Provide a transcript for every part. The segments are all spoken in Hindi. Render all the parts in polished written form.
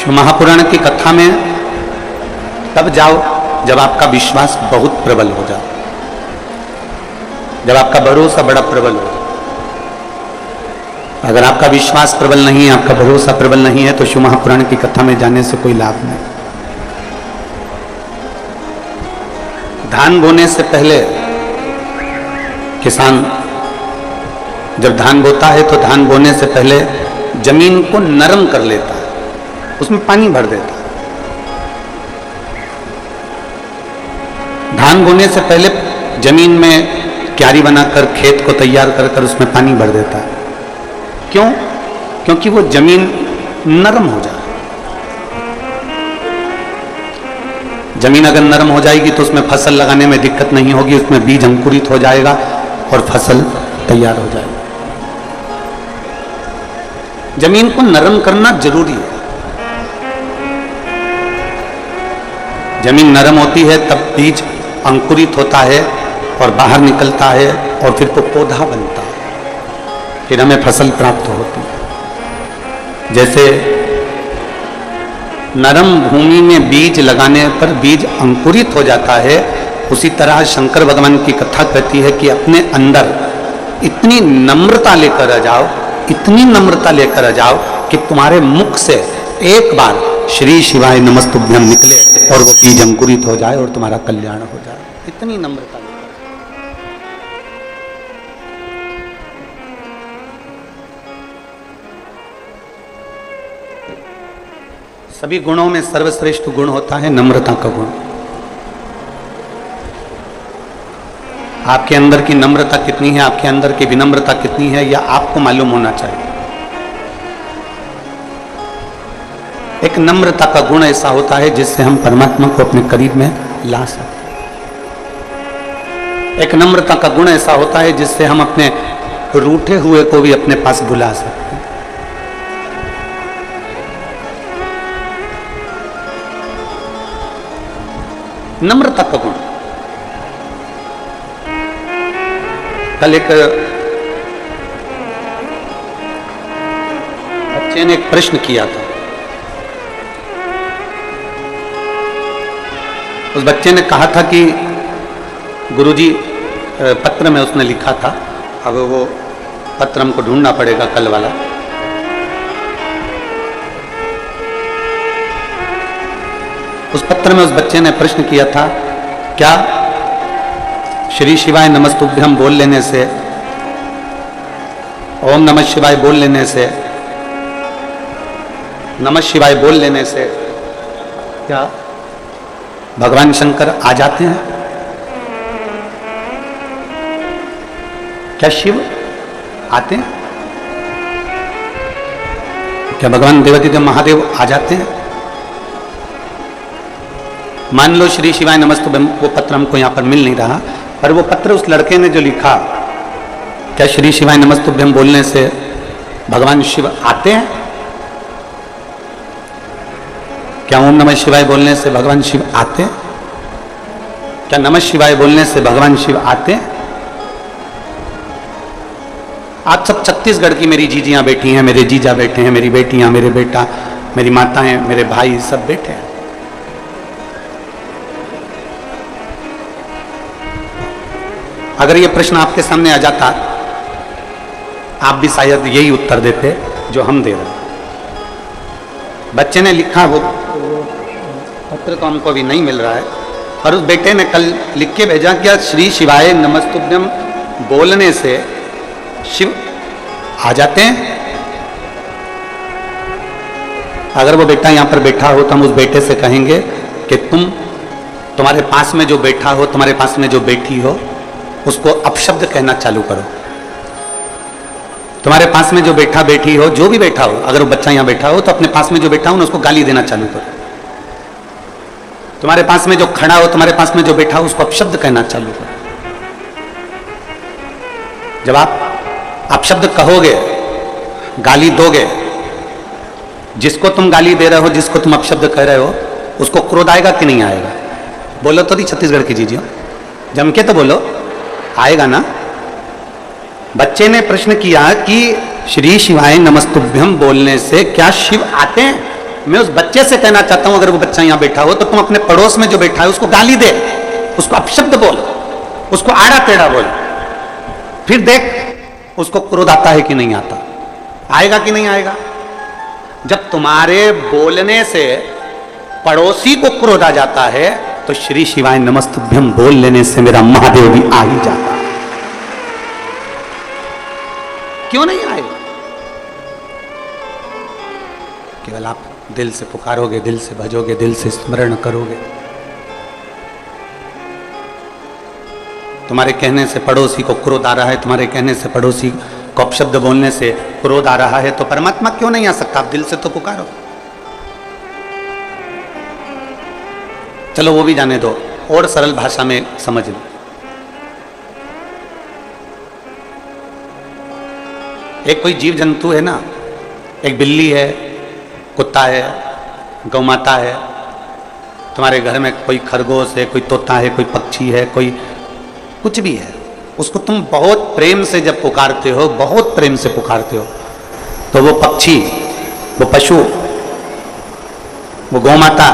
शिव महापुराण की कथा में तब जाओ जब आपका विश्वास बहुत प्रबल हो जाए, जब आपका भरोसा बड़ा प्रबल हो। अगर आपका विश्वास प्रबल नहीं है, आपका भरोसा प्रबल नहीं है, तो शिव महापुराण की कथा में जाने से कोई लाभ नहीं। धान बोने से पहले किसान जब धान बोता है तो धान बोने से पहले जमीन को नरम कर लेता है, उसमें पानी भर देता है। धान बोने से पहले जमीन में क्यारी बनाकर खेत को तैयार कर कर उसमें पानी भर देता है। क्यों? क्योंकि वो जमीन नरम हो जाए। जमीन अगर नरम हो जाएगी तो उसमें फसल लगाने में दिक्कत नहीं होगी, उसमें बीज अंकुरित हो जाएगा और फसल तैयार हो जाएगी। जमीन को नरम करना जरूरी है। जमीन नरम होती है तब बीज अंकुरित होता है और बाहर निकलता है और फिर वो पौधा बनता है, फिर हमें फसल प्राप्त होती है। जैसे नरम भूमि में बीज लगाने पर बीज अंकुरित हो जाता है, उसी तरह शंकर भगवान की कथा कहती है कि अपने अंदर इतनी नम्रता लेकर आ जाओ, इतनी नम्रता लेकर आ जाओ कि तुम्हारे मुख से एक बार श्री शिवाय नमस्तुभ्यम निकले और वो बीज अंकुरित हो जाए और तुम्हारा कल्याण हो जाए। इतनी नम्रता लेकर। सभी गुणों में सर्वश्रेष्ठ गुण होता है नम्रता का गुण। आपके अंदर की नम्रता कितनी है, आपके अंदर की विनम्रता कितनी है, यह आपको मालूम होना चाहिए। एक नम्रता का गुण ऐसा होता है जिससे हम परमात्मा को अपने करीब में ला सकते हैं। एक नम्रता का गुण ऐसा होता है जिससे हम अपने रूठे हुए को भी अपने पास बुला सकते हैं। नम्रता का गुण। कल एक बच्चे ने एक प्रश्न किया था। उस बच्चे ने कहा था कि गुरुजी, पत्र में उसने लिखा था, अब वो पत्र हमको ढूंढना पड़ेगा कल वाला। उस पत्र में उस बच्चे ने प्रश्न किया था, क्या श्री शिवाय नमस्तुभ्यम बोल लेने से, ओम नमः शिवाय बोल लेने से, नमः शिवाय बोल लेने से क्या भगवान शंकर आ जाते हैं? क्या शिव आते हैं? क्या भगवान देवादिदेव महादेव आ जाते हैं? मान लो श्री शिवाय नमस्तुभ्यम वो पत्र हमको यहां पर मिल नहीं रहा, पर वो पत्र उस लड़के ने जो लिखा, क्या श्री शिवाय नमस्तुभ्यम बोलने से भगवान शिव आते हैं? क्या ओम नमः शिवाय बोलने से भगवान शिव आते हैं? क्या नमः शिवाय बोलने से भगवान शिव आते हैं? आज सब छत्तीसगढ़ की मेरी जीजियां बैठी हैं, मेरे जीजा बैठे हैं, मेरी बेटियां, मेरे बेटा, मेरी माताएं, मेरे भाई सब बैठे हैं। अगर ये प्रश्न आपके सामने आ जाता, आप भी शायद यही उत्तर देते जो हम दे रहे हैं। बच्चे ने लिखा, वो पत्र तो हमको अभी नहीं मिल रहा है, और उस बेटे ने कल लिख के भेजा, क्या श्री शिवाय नमस्तुभ्यम बोलने से शिव आ जाते हैं? अगर वो बेटा यहां पर बैठा हो तो हम उस बेटे से कहेंगे कि तुम्हारे पास में जो बैठा हो, तुम्हारे पास में जो बैठी हो, उसको अपशब्द कहना चालू करो। तुम्हारे पास में जो बैठा बैठी हो, जो भी बैठा हो, अगर वो बच्चा यहां बैठा हो तो अपने पास में जो बैठा हो ना उसको गाली देना चालू करो। तुम्हारे पास में जो खड़ा हो, तुम्हारे पास में जो बैठा हो, उसको अपशब्द कहना चालू करो। जब आप अपशब्द कहोगे, गाली दोगे, जिसको तुम गाली दे रहे हो, जिसको तुम अपशब्द कह रहे हो, उसको क्रोध आएगा कि नहीं आएगा? बोलो तो नहीं, छत्तीसगढ़ की जीजिए, जम के तो बोलो, आएगा ना? बच्चे ने प्रश्न किया कि श्री शिवाय नमस्तुभ्यम बोलने से क्या शिव आते हैं? मैं उस बच्चे से कहना चाहता हूं, अगर वो बच्चा यहां बैठा हो तो तुम अपने पड़ोस में जो बैठा है उसको गाली दे, उसको अपशब्द बोल, उसको आड़ा टेढ़ा बोल, फिर देख उसको क्रोध आता है कि नहीं आता, आएगा कि नहीं आएगा। जब तुम्हारे बोलने से पड़ोसी को क्रोध आ जाता है तो श्री शिवाय नमस्तुभ्यम बोल लेने से मेरा महादेव भी आ ही जाता है। क्यों नहीं आएगा? केवल आप दिल से पुकारोगे, दिल से भजोगे, दिल से स्मरण करोगे। तुम्हारे कहने से पड़ोसी को क्रोध आ रहा है, तुम्हारे कहने से पड़ोसी को अपशब्द बोलने से क्रोध आ रहा है, तो परमात्मा क्यों नहीं आ सकता? आप दिल से तो पुकारो। चलो वो भी जाने दो, और सरल भाषा में समझ लो। एक कोई जीव जंतु है ना, एक बिल्ली है, कुत्ता है, गौ माता है, तुम्हारे घर में कोई खरगोश है, कोई तोता है, कोई पक्षी है, कोई कुछ भी है, उसको तुम बहुत प्रेम से जब पुकारते हो, बहुत प्रेम से पुकारते हो, तो वो पक्षी, वो पशु, वो गौ माता,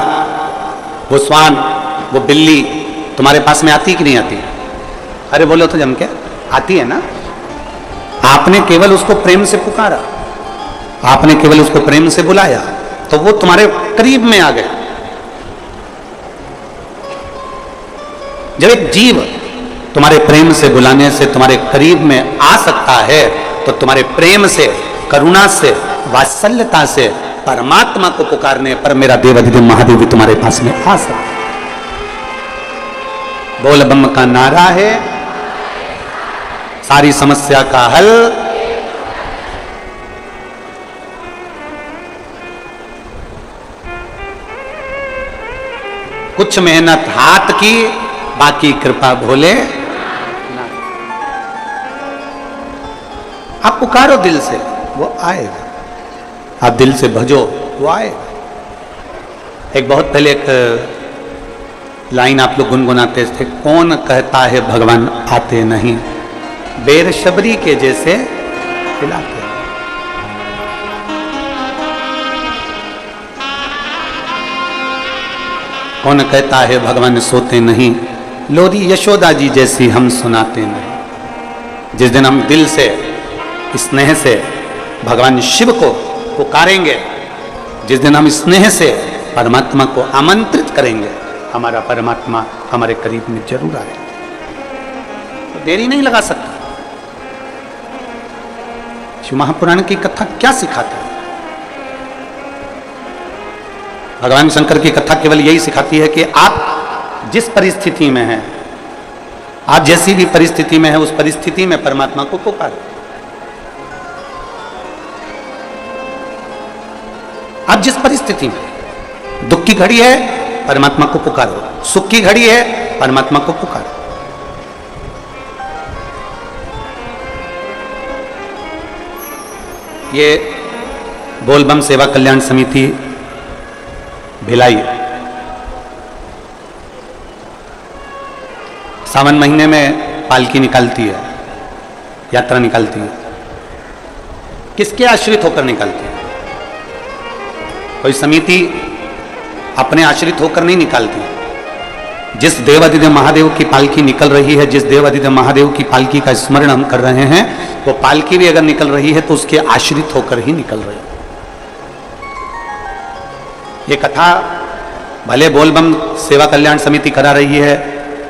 वो श्वान, वो बिल्ली तुम्हारे पास में आती कि नहीं आती? अरे बोलो तो जम के, आती है ना। आपने केवल उसको प्रेम से पुकारा, आपने केवल उसको प्रेम से बुलाया, तो वो तुम्हारे करीब में आ गया। जब एक जीव तुम्हारे प्रेम से बुलाने से तुम्हारे करीब में आ सकता है, तो तुम्हारे प्रेम से, करुणा से, वात्सल्यता से परमात्मा को पुकारने पर मेरा देवाधिदेव महादेव भी तुम्हारे पास में आ सकता है। बोल बम का नारा है, सारी समस्या का हल। कुछ मेहनत हाथ की, बाकी कृपा भोले। आप पुकारो दिल से, वो आएगा। आप दिल से भजो, वो आएगा। एक बहुत पहले एक लाइन आप लोग गुनगुनाते थे, कौन कहता है भगवान आते नहीं, बेर शबरी के जैसे खिलाते। कौन कहता है भगवान सोते नहीं, लोरी यशोदा जी जैसी हम सुनाते नहीं। जिस दिन हम दिल से, स्नेह से भगवान शिव को पुकारेंगे, जिस दिन हम स्नेह से परमात्मा को आमंत्रित करेंगे, हमारा परमात्मा हमारे करीब में जरूर आएगा। तो देरी नहीं लगा सकता। शिव महापुराण की कथा क्या सिखाता है? भगवान शंकर की कथा केवल यही सिखाती है कि आप जिस परिस्थिति में हैं, आप जैसी भी परिस्थिति में हैं, उस परिस्थिति में परमात्मा को पुकारो। आप जिस परिस्थिति में, दुख की घड़ी है, परमात्मा को पुकारो, सुख की घड़ी है, परमात्मा को पुकारो। ये बोलबम सेवा कल्याण समिति भिलाई सावन महीने में पालकी निकालती है, यात्रा निकालती है। किसके आश्रित होकर निकालती है? कोई समिति अपने आश्रित होकर नहीं निकालती। जिस देवाधिदेव महादेव की पालकी निकल रही है, जिस देवाधिदेव महादेव की पालकी का स्मरण हम कर रहे हैं, वो पालकी भी अगर निकल रही है तो उसके आश्रित होकर ही निकल रही है। ये कथा भले बोलबम सेवा कल्याण समिति करा रही है,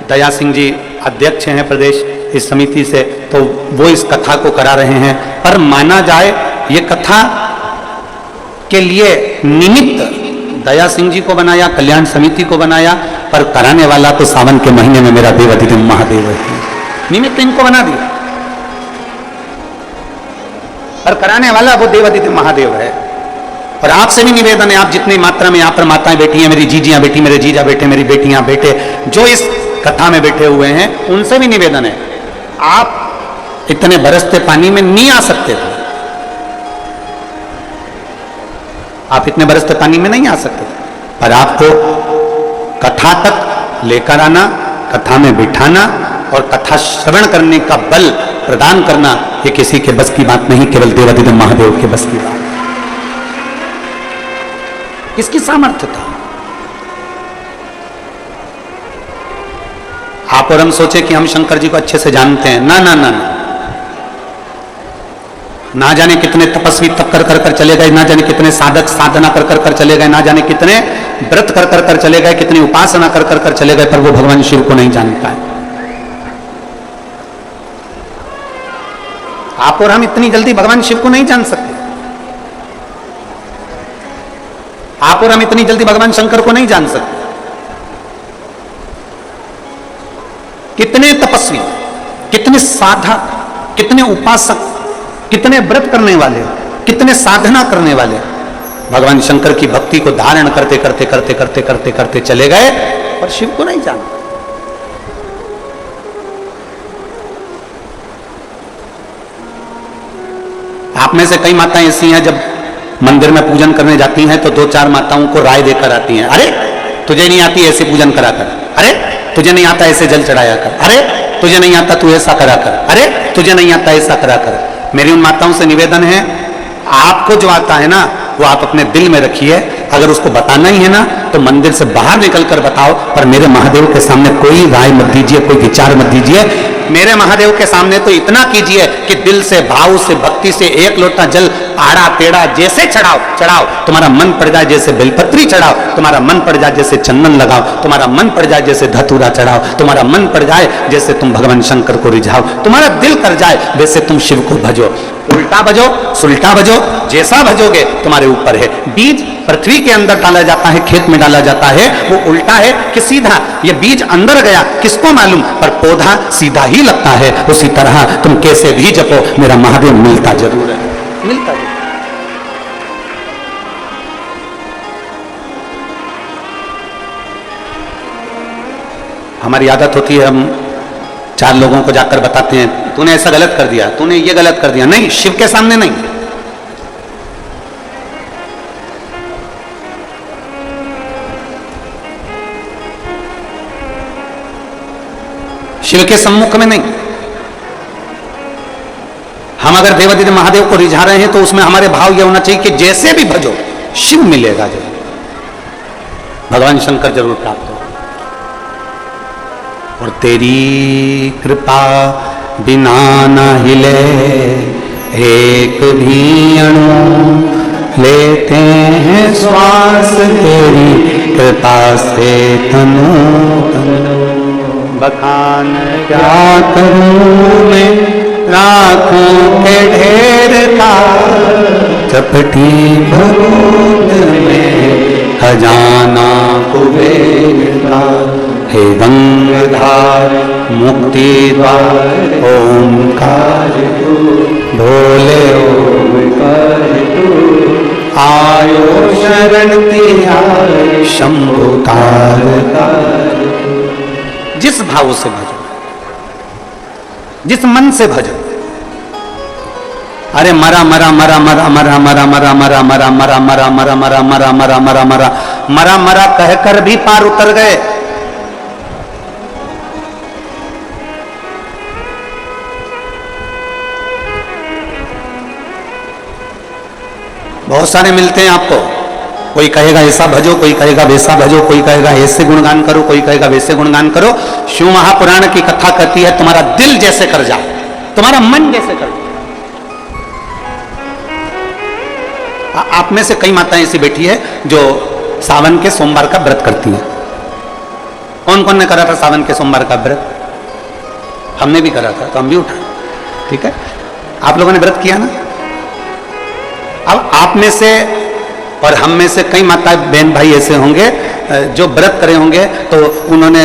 दया सिंह जी अध्यक्ष हैं प्रदेश इस समिति से, तो वो इस कथा को करा रहे हैं, पर माना जाए ये कथा के लिए निमित्त दया सिंह जी को बनाया, कल्याण समिति को बनाया, पर कराने वाला तो सावन के महीने में मेरा देवाधिदेव महादेव है। निमित्त इनको बना दिया, पर कराने वाला वो देवाधिदेव महादेव है। और आपसे भी निवेदन है, आप जितनी मात्रा में यहाँ पर माताएं बैठी हैं, मेरी जीजियां बैठी, मेरे जीजा बैठे, मेरी बेटियां बैठे, जो इस कथा में बैठे हुए हैं, उनसे भी निवेदन है, आप इतने बरसते पानी में नहीं आ सकते थे। आप इतने बरसते पानी में नहीं आ सकते, पर आपको कथा तक लेकर आना, कथा में बिठाना और कथा श्रवण करने का बल प्रदान करना, ये किसी के बस की बात नहीं, केवल देवाधिदेव महादेव के बस की बात। किसकी सामर्थ्य था? आप और हम सोचे कि हम शंकर जी को अच्छे से जानते हैं। ना ना ना ना, ना जाने कितने तपस्वी तप कर कर कर चले गए, ना जाने कितने साधक साधना कर कर कर चले गए, ना जाने कितने व्रत कर कर कर चले गए, कितनी उपासना कर कर कर चले गए, पर वो भगवान शिव को नहीं जानता है। आप और हम इतनी जल्दी भगवान शिव को नहीं जान सकते। आप और हम इतनी जल्दी भगवान शंकर को नहीं जान सकते। कितने तपस्वी, कितने साधक, कितने उपासक, कितने व्रत करने वाले, कितने साधना करने वाले भगवान शंकर की भक्ति को धारण करते करते करते करते करते करते चले गए, और शिव को नहीं जाना। आप में से कई माताएं ऐसी हैं, जब मंदिर में पूजन करने जाती हैं तो दो चार माताओं को राय देकर आती हैं, अरे तुझे नहीं आती ऐसे पूजन करा कर, अरे तुझे नहीं आता ऐसे जल चढ़ाया कर, अरे तुझे नहीं आता तू ऐसा करा कर, अरे तुझे नहीं आता ऐसा करा कर। मेरी उन माताओं से निवेदन है, आपको जो आता है ना वो आप अपने दिल में रखिए। अगर उसको बताना ही है ना तो मंदिर से बाहर निकलकर बताओ, पर मेरे महादेव के सामने कोई राय मत दीजिए, कोई विचार मत दीजिए। मेरे महादेव के सामने तो इतना कीजिए कि दिल से, भाव से, भक्ति से एक लोटा जल आड़ा टेढ़ा जैसे चढ़ाओ चढ़ाओ, तुम्हारा मन पड़ जाए जैसे बेलपत्री चढ़ाओ, तुम्हारा मन पड़ जाए जैसे चंदन लगाओ, तुम्हारा मन पड़ जाए जैसे धतूरा चढ़ाओ, तुम्हारा मन पड़ जाए जैसे तुम भगवान शंकर को रिझाओ, तुम्हारा दिल कर जाए वैसे तुम शिव को भजो। उल्टा भजो, सुल्टा भजो, जैसा भजोगे तुम्हारे ऊपर है। बीज पृथ्वी के अंदर डाला जाता है, खेत में डाला जाता है, वो उल्टा है कि सीधा, ये बीज अंदर गया किसको मालूम, पर पौधा सीधा ही लगता है। उसी तरह तुम कैसे भी जपो, मेरा महादेव मिलता जरूर है, मिलता जरूर। हमारी आदत होती है, हम चार लोगों को जाकर बताते हैं तूने ऐसा गलत कर दिया, तूने ये गलत कर दिया। नहीं, शिव के सामने नहीं। शिव के सम्मुख में नहीं। हम अगर देवादिदेव महादेव को रिझा रहे हैं तो उसमें हमारे भाव यह होना चाहिए कि जैसे भी भजो शिव मिलेगा, जरूर भगवान शंकर जरूर प्राप्त हो। और तेरी कृपा बिना न हिले एक भी अणु, लेते हैं श्वास तेरी कृपा से तनु तनु। बखान क्या करूं मैं राखों के ढेर का, चपटी भगोद में खजाना कुबेर का। हे गंगाधार मुक्ति द्वार ओंकार तू, भोले ओंकार तू। आयो शरण तेरा शंभु तार तार। जिस भाव से भजो, जिस मन से भजो। अरे मरा मरा मरा मरा मरा मरा मरा मरा मरा मरा मरा मरा मरा मरा मरा मरा मरा मरा मरा कहकर भी पार उतर गए। बहुत सारे मिलते हैं आपको, कोई कहेगा ऐसा भजो, कोई कहेगा वैसा भजो, कोई कहेगा ऐसे गुणगान करो, कोई कहेगा वैसे गुणगान करो। शिव महापुराण की कथा कहती है तुम्हारा दिल जैसे कर जाए, तुम्हारा मन जैसे कर जाए। आप में से कई माताएं ऐसी बैठी है जो सावन के सोमवार का व्रत करती हैं। कौन कौन ने करा था सावन के सोमवार का व्रत? हमने भी करा था, तो हम भी उठाए। ठीक है, आप लोगों ने व्रत किया ना। अब आप में से और हम में से कई माता बहन भाई ऐसे होंगे जो व्रत करे होंगे, तो उन्होंने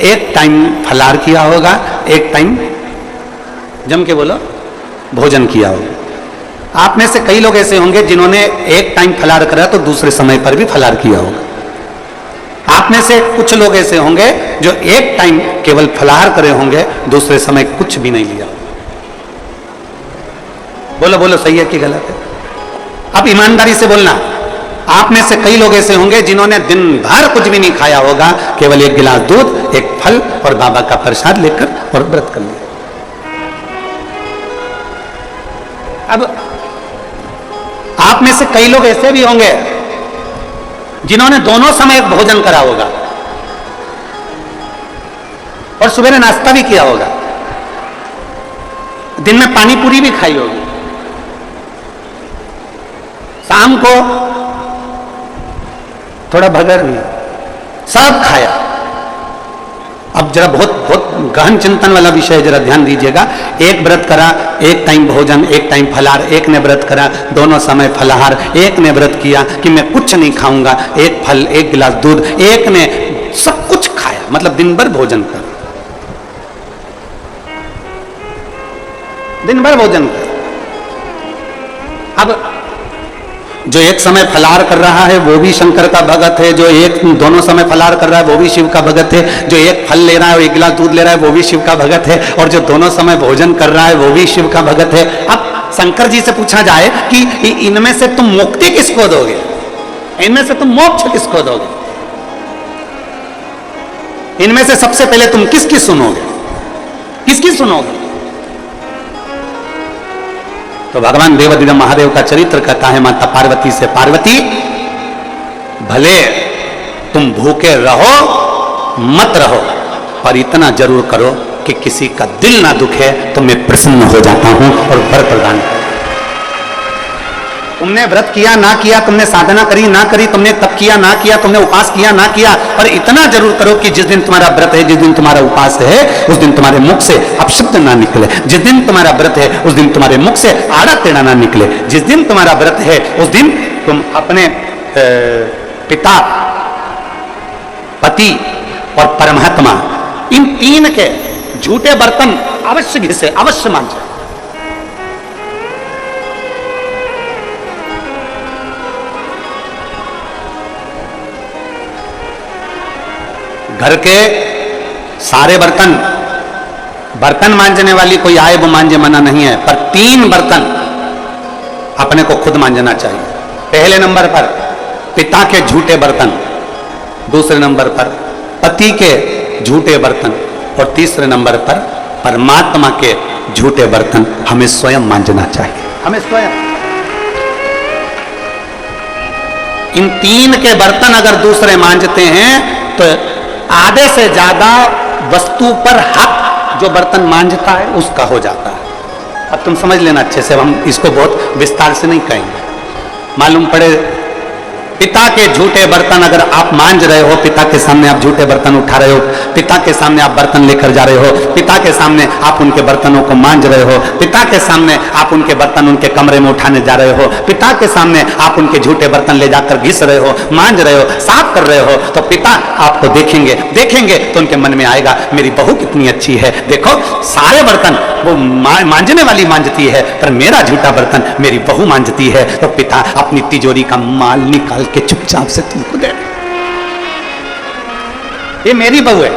एक टाइम फलाहार किया होगा, एक टाइम जम के बोलो भोजन किया होगा। आप में से कई लोग ऐसे होंगे जिन्होंने एक टाइम फलाहार करा तो दूसरे समय पर भी फलाहार किया होगा। आप में से कुछ लोग ऐसे होंगे जो एक टाइम केवल फलाहार करे होंगे, दूसरे समय कुछ भी नहीं लिया होगा। बोलो बोलो, सही है कि गलत है? अब ईमानदारी से बोलना। आप में से कई लोग ऐसे होंगे जिन्होंने दिन भर कुछ भी नहीं खाया होगा, केवल एक गिलास दूध, एक फल और बाबा का प्रसाद लेकर और व्रत कर लिया। अब आप में से कई लोग ऐसे भी होंगे जिन्होंने दोनों समय भोजन करा होगा और सुबह नाश्ता भी किया होगा, दिन में पानी पूरी भी खाई होगी, शाम को थोड़ा भगर भी, सब खाया। अब जरा बहुत बहुत गहन चिंतन वाला विषय है, जरा ध्यान दीजिएगा। एक व्रत करा, एक टाइम भोजन, एक टाइम फलाहार, एक ने व्रत करा दोनों समय फलाहार, एक ने व्रत किया कि मैं कुछ नहीं खाऊंगा, एक फल, एक गिलास दूध, एक ने सब कुछ खाया, मतलब दिन भर भोजन कर, दिन भर भोजन कर। अब जो एक समय फलाहार कर रहा है वो भी शंकर का भगत है, जो एक दोनों समय फलाहार कर रहा है वो भी शिव का भगत है, जो एक फल ले रहा है और एक गिलास दूध ले रहा है वो भी शिव का भगत है, और जो दोनों समय भोजन कर रहा है वो भी शिव का भगत है। अब शंकर जी से पूछा जाए कि इनमें से तुम मुक्ति किसको दोगे, इनमें से तुम मोक्ष किसको दोगे, इनमें से सबसे पहले तुम किसकी सुनोगे, किसकी सुनोगे? तो भगवान देवाधिदेव महादेव का चरित्र कहता है माता पार्वती से, पार्वती भले तुम भूखे रहो मत रहो, पर इतना जरूर करो कि किसी का दिल ना दुखे, तो मैं प्रसन्न हो जाता हूं और वर प्रदान कर। तुमने व्रत किया ना किया, तुमने साधना करी ना करी, तुमने तप किया ना किया, तुमने उपास किया ना किया, पर इतना जरूर करो कि जिस दिन तुम्हारा व्रत है, जिस दिन तुम्हारा उपास है, उस दिन तुम्हारे मुख से अपशब्द ना निकले। जिस दिन तुम्हारा व्रत है उस दिन तुम्हारे मुख से आड़ा टेढ़ा ना निकले। जिस दिन तुम्हारा व्रत है उस दिन तुम अपने पिता, पति और परमात्मा, इन तीन के झूठे बर्तन अवश्य घिसे, अवश्य मांझे। घर के सारे बर्तन, बर्तन मांजने वाली कोई आए वो मांजे मना नहीं है, पर 3 बर्तन अपने को खुद मांजना चाहिए। पहले नंबर पर पिता के झूठे बर्तन, दूसरे नंबर पर पति के झूठे बर्तन, और तीसरे नंबर पर परमात्मा के झूठे बर्तन हमें स्वयं मांजना चाहिए, हमें स्वयं। इन 3 के बर्तन अगर दूसरे मांजते हैं तो आधे से ज्यादा वस्तु पर हक जो बर्तन मांजता है उसका हो जाता है। अब तुम समझ लेना अच्छे से, हम इसको बहुत विस्तार से नहीं कहेंगे। मालूम पड़े पिता के झूठे बर्तन अगर आप मांज रहे हो, पिता के सामने आप झूठे बर्तन उठा रहे हो, पिता के सामने आप बर्तन लेकर जा रहे हो, पिता के सामने आप उनके बर्तनों को मांज रहे हो, पिता के सामने आप उनके बर्तन उनके कमरे में उठाने जा रहे हो, पिता के सामने आप उनके झूठे बर्तन ले जाकर घिस रहे हो, मांज रहे हो, साफ कर रहे हो, तो पिता आपको देखेंगे, देखेंगे तो उनके मन में आएगा मेरी बहू कितनी अच्छी है, देखो सारे बर्तन वो मांजने वाली मांजती है, पर मेरा झूठा बर्तन मेरी बहू मांजती है। तो पिता अपनी तिजोरी का माल निकाल के चुपचाप से तुमको दे, ये मेरी बहू है।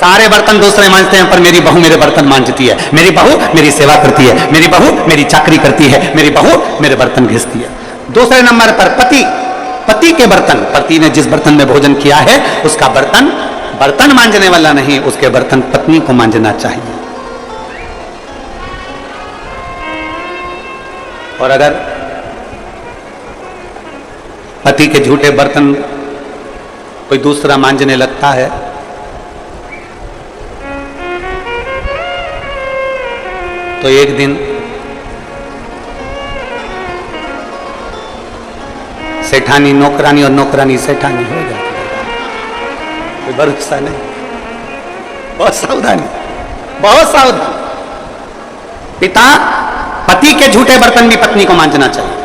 सारे बर्तन दूसरे मांजते हैं, पर मेरी बहू मेरे बर्तन मांजती है, मेरी बहू मेरी सेवा करती है, मेरी बहू मेरी चाकरी करती है, मेरी बहू मेरे बर्तन घिसती है। दूसरे नंबर पर पति, पति के बर्तन, पति ने जिस बर्तन में भोजन किया है उसका बर्तन बर्तन मांजने वाला नहीं, उसके बर्तन पत्नी को मांजना चाहिए। और अगर पति के झूठे बर्तन कोई दूसरा मांजने लगता है तो एक दिन सेठानी नौकरानी और नौकरानी सेठानी हो जाती है। कोई भरोसा नहीं, बहुत सावधानी, बहुत सावधान। पिता, पति के झूठे बर्तन भी पत्नी को मांजना चाहिए।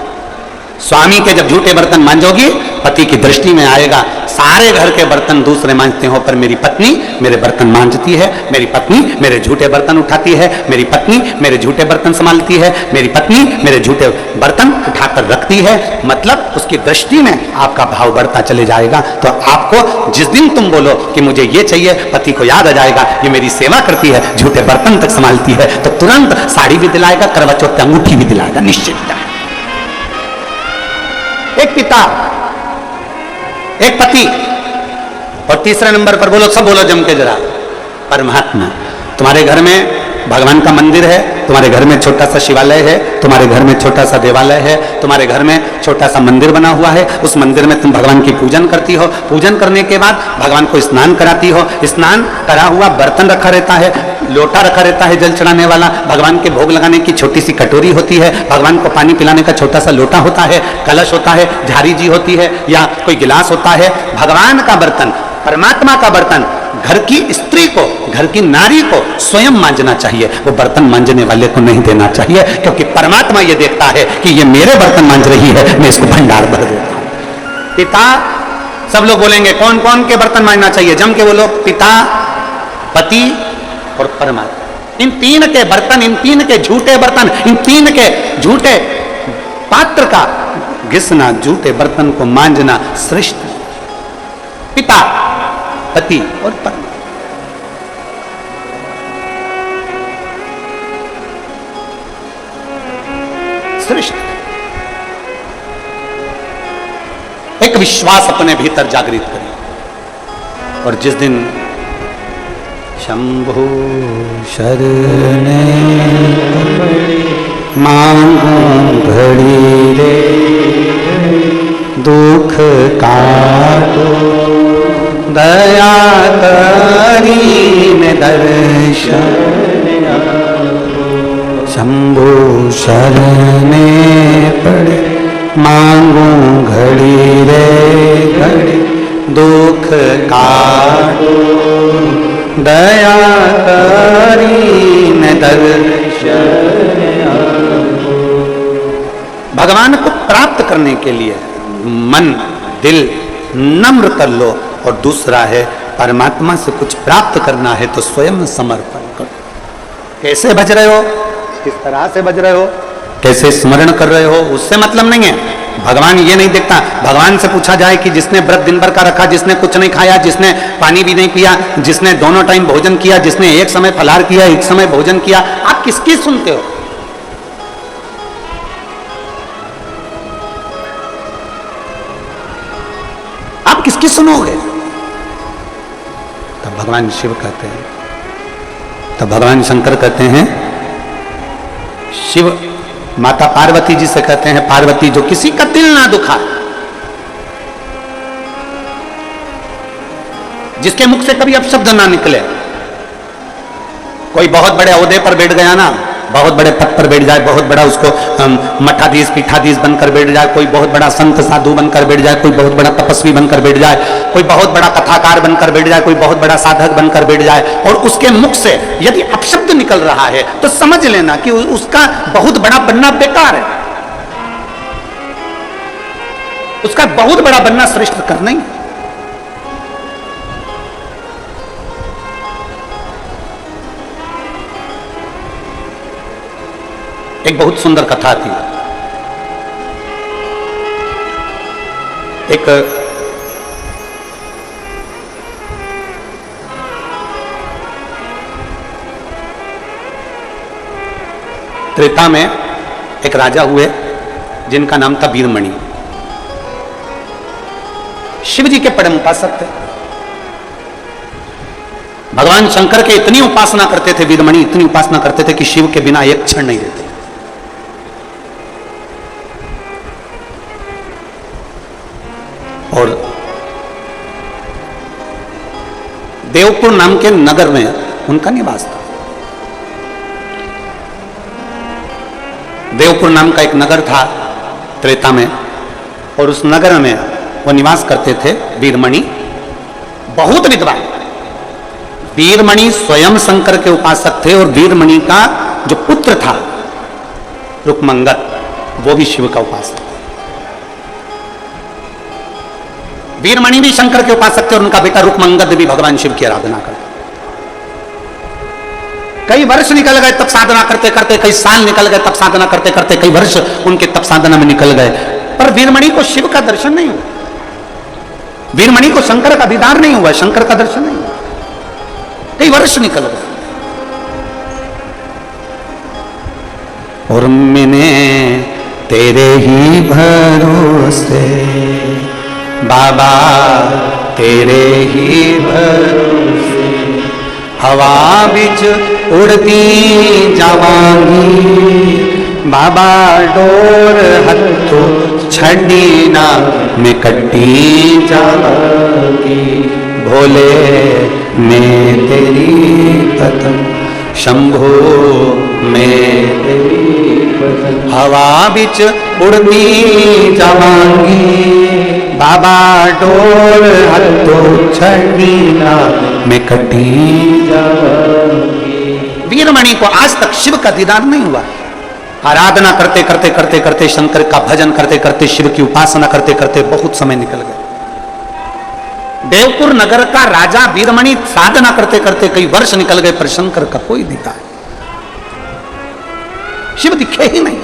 स्वामी के जब झूठे बर्तन मांजोगी पति की दृष्टि में आएगा सारे घर के बर्तन दूसरे मांजते हो, पर मेरी पत्नी मेरे बर्तन मांजती है, मेरी पत्नी मेरे झूठे बर्तन उठाती है, मेरी पत्नी मेरे झूठे बर्तन संभालती है, मेरी पत्नी मेरे झूठे बर्तन उठाकर रखती है। मतलब उसकी दृष्टि में आपका भाव बढ़ता चले जाएगा। तो आपको जिस दिन तुम बोलो कि मुझे ये चाहिए, पति को याद आ जाएगा ये मेरी सेवा करती है, झूठे बर्तन तक संभालती है, तो तुरंत साड़ी भी दिलाएगा, करवा चौथ अंगूठी भी दिलाएगा, निश्चित। एक पिता, एक पति, और तीसरे नंबर पर बोलो, सब बोलो जम के जरा, परमात्मा। तुम्हारे घर में भगवान का मंदिर है, तुम्हारे घर में छोटा सा शिवालय है, तुम्हारे घर में छोटा सा देवालय है, तुम्हारे घर में छोटा सा मंदिर बना हुआ है, उस मंदिर में तुम भगवान की पूजन करती हो, पूजन करने के बाद भगवान को स्नान कराती हो, स्नान करा हुआ बर्तन रखा रहता है, लोटा रखा रहता है जल चढ़ाने वाला, भगवान के भोग लगाने की छोटी सी कटोरी होती है, भगवान को पानी पिलाने का छोटा सा लोटा होता है, कलश होता है, झारी जी होती है या कोई गिलास होता है। भगवान का बर्तन, परमात्मा का बर्तन घर की स्त्री को, घर की नारी को स्वयं मांजना चाहिए, वो बर्तन मांजने वाले को नहीं देना चाहिए, क्योंकि परमात्मा ये देखता है कि ये मेरे बर्तन मांज रही है, मैं इसको भंडार भर देता हूं। पिता, सब लोग बोलेंगे कौन कौन के बर्तन मांजना चाहिए, जम के बोलो, पिता, पति और परमात्मा। इन तीन के बर्तन, इन तीन के झूठे बर्तन, इन तीन के झूठे पात्र का घिसना, झूठे बर्तन को मांजना श्रेष्ठ। पिता, पति और परमात्मा। श्रेष्ठ। एक विश्वास अपने भीतर जागृत करें, और जिस दिन शंभु शरणे मांगू घड़ी रे दुख काटो दया करीन दर्शन शंभु शरणे पड़े मांगू घड़ी रे घड़ी दुख काटो दया करीन दर्शन। भगवान को प्राप्त करने के लिए मन दिल नम्र कर लो, और दूसरा है परमात्मा से कुछ प्राप्त करना है तो स्वयं समर्पण करो। कैसे भज रहे हो, किस तरह से भज रहे हो, कैसे स्मरण कर रहे हो, उससे मतलब नहीं है। भगवान ये नहीं देखता। भगवान से पूछा जाए कि जिसने व्रत दिन भर का रखा, जिसने कुछ नहीं खाया, जिसने पानी भी नहीं पिया, जिसने दोनों टाइम भोजन किया, जिसने एक समय फलाहार किया, एक समय भोजन किया, आप किसकी सुनते हो? आप किसकी सुनोगे? तब भगवान शिव कहते हैं, तब भगवान शंकर कहते हैं, शिव माता पार्वती जी से कहते हैं, पार्वती जो किसी का दिल ना दुखा, जिसके मुख से कभी अपशब्द ना निकले, कोई बहुत बड़े ओहदे पर बैठ गया ना, बहुत बड़े पद पर बैठ जाए, बहुत बड़ा उसको मठाधीश पीठाधीश बनकर बैठ जाए, कोई बहुत बड़ा संत साधु बनकर बैठ जाए, कोई बहुत बड़ा तपस्वी बनकर बैठ जाए, कोई बहुत बड़ा कथाकार बनकर बैठ जाए, कोई बहुत बड़ा साधक बनकर बैठ जाए, और उसके मुख से यदि अपशब्द निकल रहा है तो समझ लेना कि उसका बहुत बड़ा बनना बेकार है, उसका बहुत बड़ा बनना श्रेष्ठ करना ही। एक बहुत सुंदर कथा थी। एक त्रेता में एक राजा हुए जिनका नाम था वीरमणि। शिव जी के परम उपासक थे। भगवान शंकर के इतनी उपासना करते थे वीरमणि, इतनी उपासना करते थे कि शिव के बिना एक क्षण नहीं रहते। और देवपुर नाम के नगर में उनका निवास था। देवपुर नाम का एक नगर था त्रेता में, और उस नगर में वो निवास करते थे वीरमणि, बहुत विद्वान। वीरमणि स्वयं शंकर के उपासक थे, और वीरमणि का जो पुत्र था रुक्मंगद, वो भी शिव का उपासक। वीरमणि भी शंकर के उपासक थे, और उनका बेटा रुक्मंगद भी भगवान शिव की आराधना करते। कई वर्ष निकल गए तप साधना करते करते, कई साल निकल गए तप साधना करते करते, कई वर्ष उनके तप साधना में निकल गए, पर वीरमणि को शिव का दर्शन नहीं हुआ। वीरमणि को शंकर का दीदार नहीं हुआ, शंकर का दर्शन नहीं हुआ। कई वर्ष निकल गए, और मैंने तेरे ही भरोसे बाबा, तेरे ही भरोसे हवा बिच उड़ती जावांगी, बाबा डोर हथो छड़ी ना मैं कट्टी जावांगी, भोले मैं तेरी कदम शंभो मैं तेरी कदम, हवा बिच उड़ती जावांगी, बाबा डोर हथो छड़ी ना मैं कट्टी जावांगी। वीरमणि को आज तक शिव का दीदार नहीं हुआ। आराधना करते करते करते करते, शंकर का भजन करते करते, शिव की उपासना करते करते बहुत समय निकल गया। देवपुर नगर का राजा वीरमणि साधना करते करते कई वर्ष निकल गए, पर शंकर का कोई दीदार, शिव दिखे ही नहीं।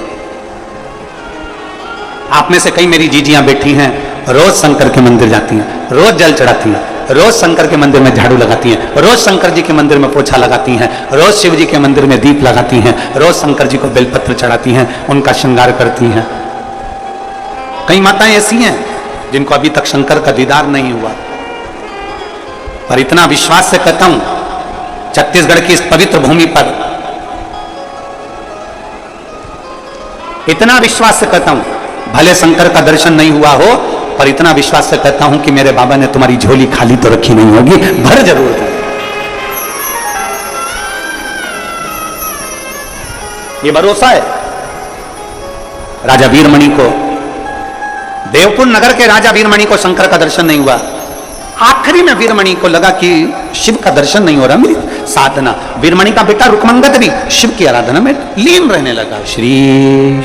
आप में से कई मेरी जीजियां बैठी हैं, रोज शंकर के मंदिर जाती हैं, रोज जल चढ़ाती हैं, रोज शंकर के मंदिर में झाड़ू लगाती हैं, रोज शंकर जी के मंदिर में पोछा लगाती हैं, रोज शिव जी के मंदिर में दीप लगाती हैं, रोज शंकर जी को बेलपत्र चढ़ाती हैं, उनका श्रृंगार करती हैं। कई माताएं ऐसी हैं जिनको अभी तक शंकर का दीदार नहीं हुआ। पर इतना विश्वास से कहता हूं, छत्तीसगढ़ की इस पवित्र भूमि पर इतना विश्वास से कहता हूं, भले शंकर का दर्शन नहीं हुआ हो, पर इतना विश्वास से कहता हूं कि मेरे बाबा ने तुम्हारी झोली खाली तो रखी नहीं होगी, भर जरूर है। ये भरोसा है। राजा वीरमणि को, देवपुर नगर के राजा वीरमणि को शंकर का दर्शन नहीं हुआ। आखिरी में वीरमणि को लगा कि शिव का दर्शन नहीं हो रहा, मेरी साधना। वीरमणि का बेटा रुक्मंगद भी शिव की आराधना में लीन रहने लगा। श्री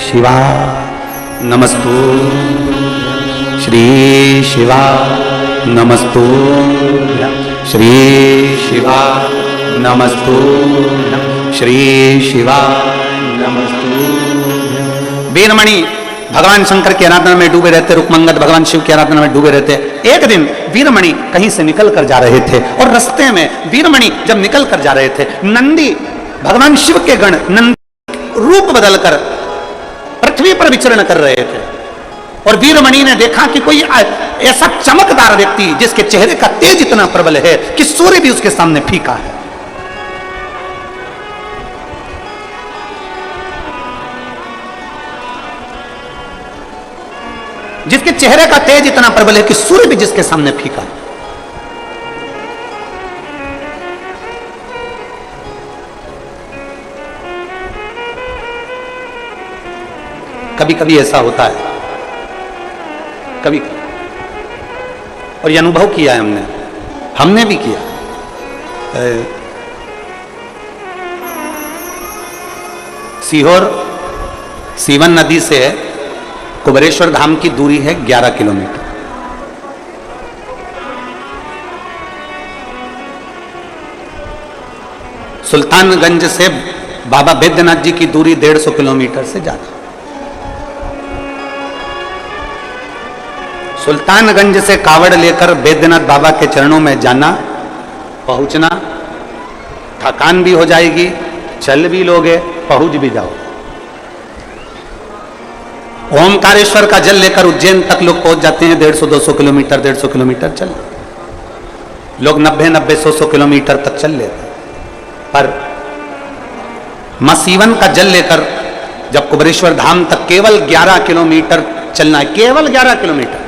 शिवा नमस्तु, श्री शिवा नमस्तु, श्री शिवा नमस्तु, श्री शिवा नमस्तु। वीरमणि भगवान शंकर की आराधना में डूबे रहते, रुक्मंगद भगवान शिव की आराधना में डूबे रहते। एक दिन वीरमणि कहीं से निकल कर जा रहे थे, और रास्ते में वीरमणि जब निकल कर जा रहे थे, नंदी भगवान शिव के गण नंदी रूप बदलकर पृथ्वी पर विचरण कर रहे थे। और वीरमणि ने देखा कि कोई ऐसा चमकदार व्यक्ति जिसके चेहरे का तेज इतना प्रबल है कि सूर्य भी उसके सामने फीका है। जिसके चेहरे का तेज इतना प्रबल है कि सूर्य भी जिसके सामने फीका है। कभी कभी ऐसा होता है, कभी, और ये अनुभव किया है हमने भी किया। सीहोर सीवन नदी से कुबेरेश्वर धाम की दूरी है 11 किलोमीटर। सुल्तानगंज से बाबा बैद्यनाथ जी की दूरी 150 किलोमीटर से ज्यादा। सुल्तानगंज से कावड़ लेकर बैद्यनाथ बाबा के चरणों में जाना, पहुंचना, थकान भी हो जाएगी, चल भी लोगे, पहुंच भी जाओ। ओमकारेश्वर का जल लेकर उज्जैन तक लोग पहुंच जाते हैं 150-200 किलोमीटर, 150 किलोमीटर चल, लोग 90-100 किलोमीटर तक चल लेते। पर मसीवन का जल लेकर जब कुबेरेश्वर धाम तक केवल 11 किलोमीटर चलना है, केवल 11 किलोमीटर।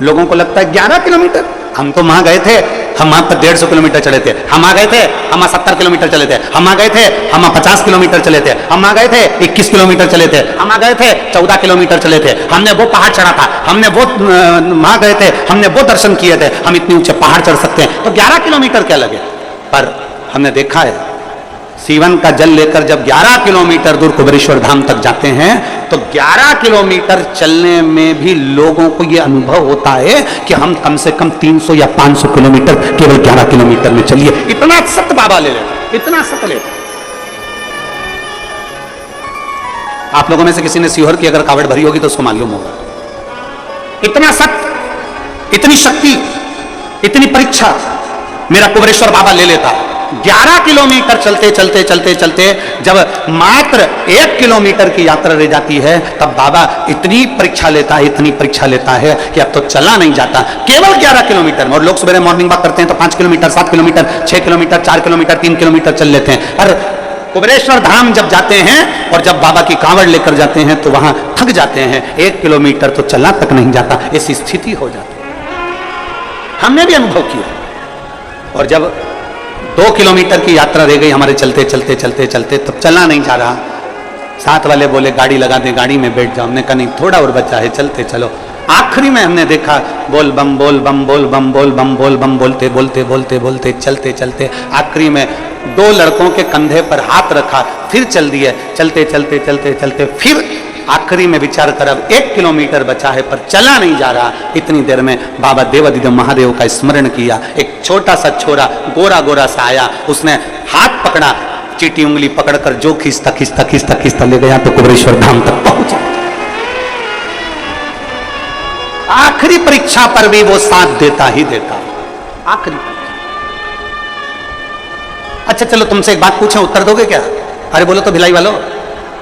लोगों को लगता है 11 किलोमीटर, हम तो वहां गए थे, हम वहां पर 150 किलोमीटर चले थे, हम आ गए थे, हम 70 किलोमीटर चले थे, हम आ गए थे, हम 50 किलोमीटर चले थे, हम आ गए थे 21 किलोमीटर चले थे, हम आ गए थे 14 किलोमीटर चले थे, हमने वो पहाड़ चढ़ा था, हमने वो वहां गए थे, हमने वो दर्शन किए थे, हम इतने ऊंचे पहाड़ चढ़ सकते हैं, तो 11 किलोमीटर क्या लगे। पर हमने देखा है, सीवन का जल लेकर जब 11 किलोमीटर दूर कुबेरेश्वर धाम तक जाते हैं, तो 11 किलोमीटर चलने में भी लोगों को यह अनुभव होता है कि हम कम से कम 300 या 500 किलोमीटर केवल 11 किलोमीटर में चलिए। इतना सत बाबा ले लेते, इतना सत लेते। आप लोगों में से किसी ने सीहोर की अगर कावड़ भरी होगी तो उसको मालूम होगा, इतना सत, इतनी शक्ति, इतनी परीक्षा मेरा कुबेरेश्वर बाबा ले लेता। 11 किलोमीटर चलते चलते चलते चलते जब मात्र 1 किलोमीटर की यात्रा रह जाती है, तब बाबा इतनी परीक्षा लेता है, इतनी परीक्षा लेता है कि अब तो चला नहीं जाता, केवल 11 किलोमीटर में। और लोग सुबह मॉर्निंग वॉक करते हैं तो 5 kilometre, 7 kilometre, 6 kilometre, 4 kilometre, 3 kilometre चल लेते हैं। और कुबेरेश्वर धाम जब जाते हैं और जब बाबा की कांवड़ लेकर जाते हैं तो वहां थक जाते हैं, 1 किलोमीटर तो चला तक नहीं जाता, ऐसी स्थिति हो जाती है। हमने भी अनुभव किया। और जब 2 किलोमीटर की यात्रा रह गई हमारे चलते चलते चलते चलते, तब चलना नहीं जा रहा। साथ वाले बोले गाड़ी लगा दे, गाड़ी में बैठ जाओ। हमने कहा नहीं, थोड़ा और बचा है, चलते चलो। आखिरी में हमने देखा बोल बम बोल बम बोल बम बोल बम बोल बम बोलते बोलते बोलते बोलते चलते चलते आखिरी में 2 लड़कों के कंधे पर हाथ रखा, फिर चल दिए। चलते चलते चलते चलते फिर आखिरी में विचार कर अब 1 किलोमीटर बचा है पर चला नहीं जा रहा। इतनी देर में बाबा देवादिदेव महादेव का स्मरण किया। एक छोटा सा छोरा गोरा गोरा सा आया, उसने हाथ पकड़ा, चीटी उंगली पकड़कर जो खींचता खींचता खींचता खींचता ले गया तो कुबेरेश्वर धाम तक पहुंचा। आखिरी परीक्षा पर भी वो साथ देता ही देता, आखिरी परीक्षा। अच्छा चलो तुमसे एक बात पूछें, उत्तर दोगे क्या? अरे बोलो तो भिलाई वालों,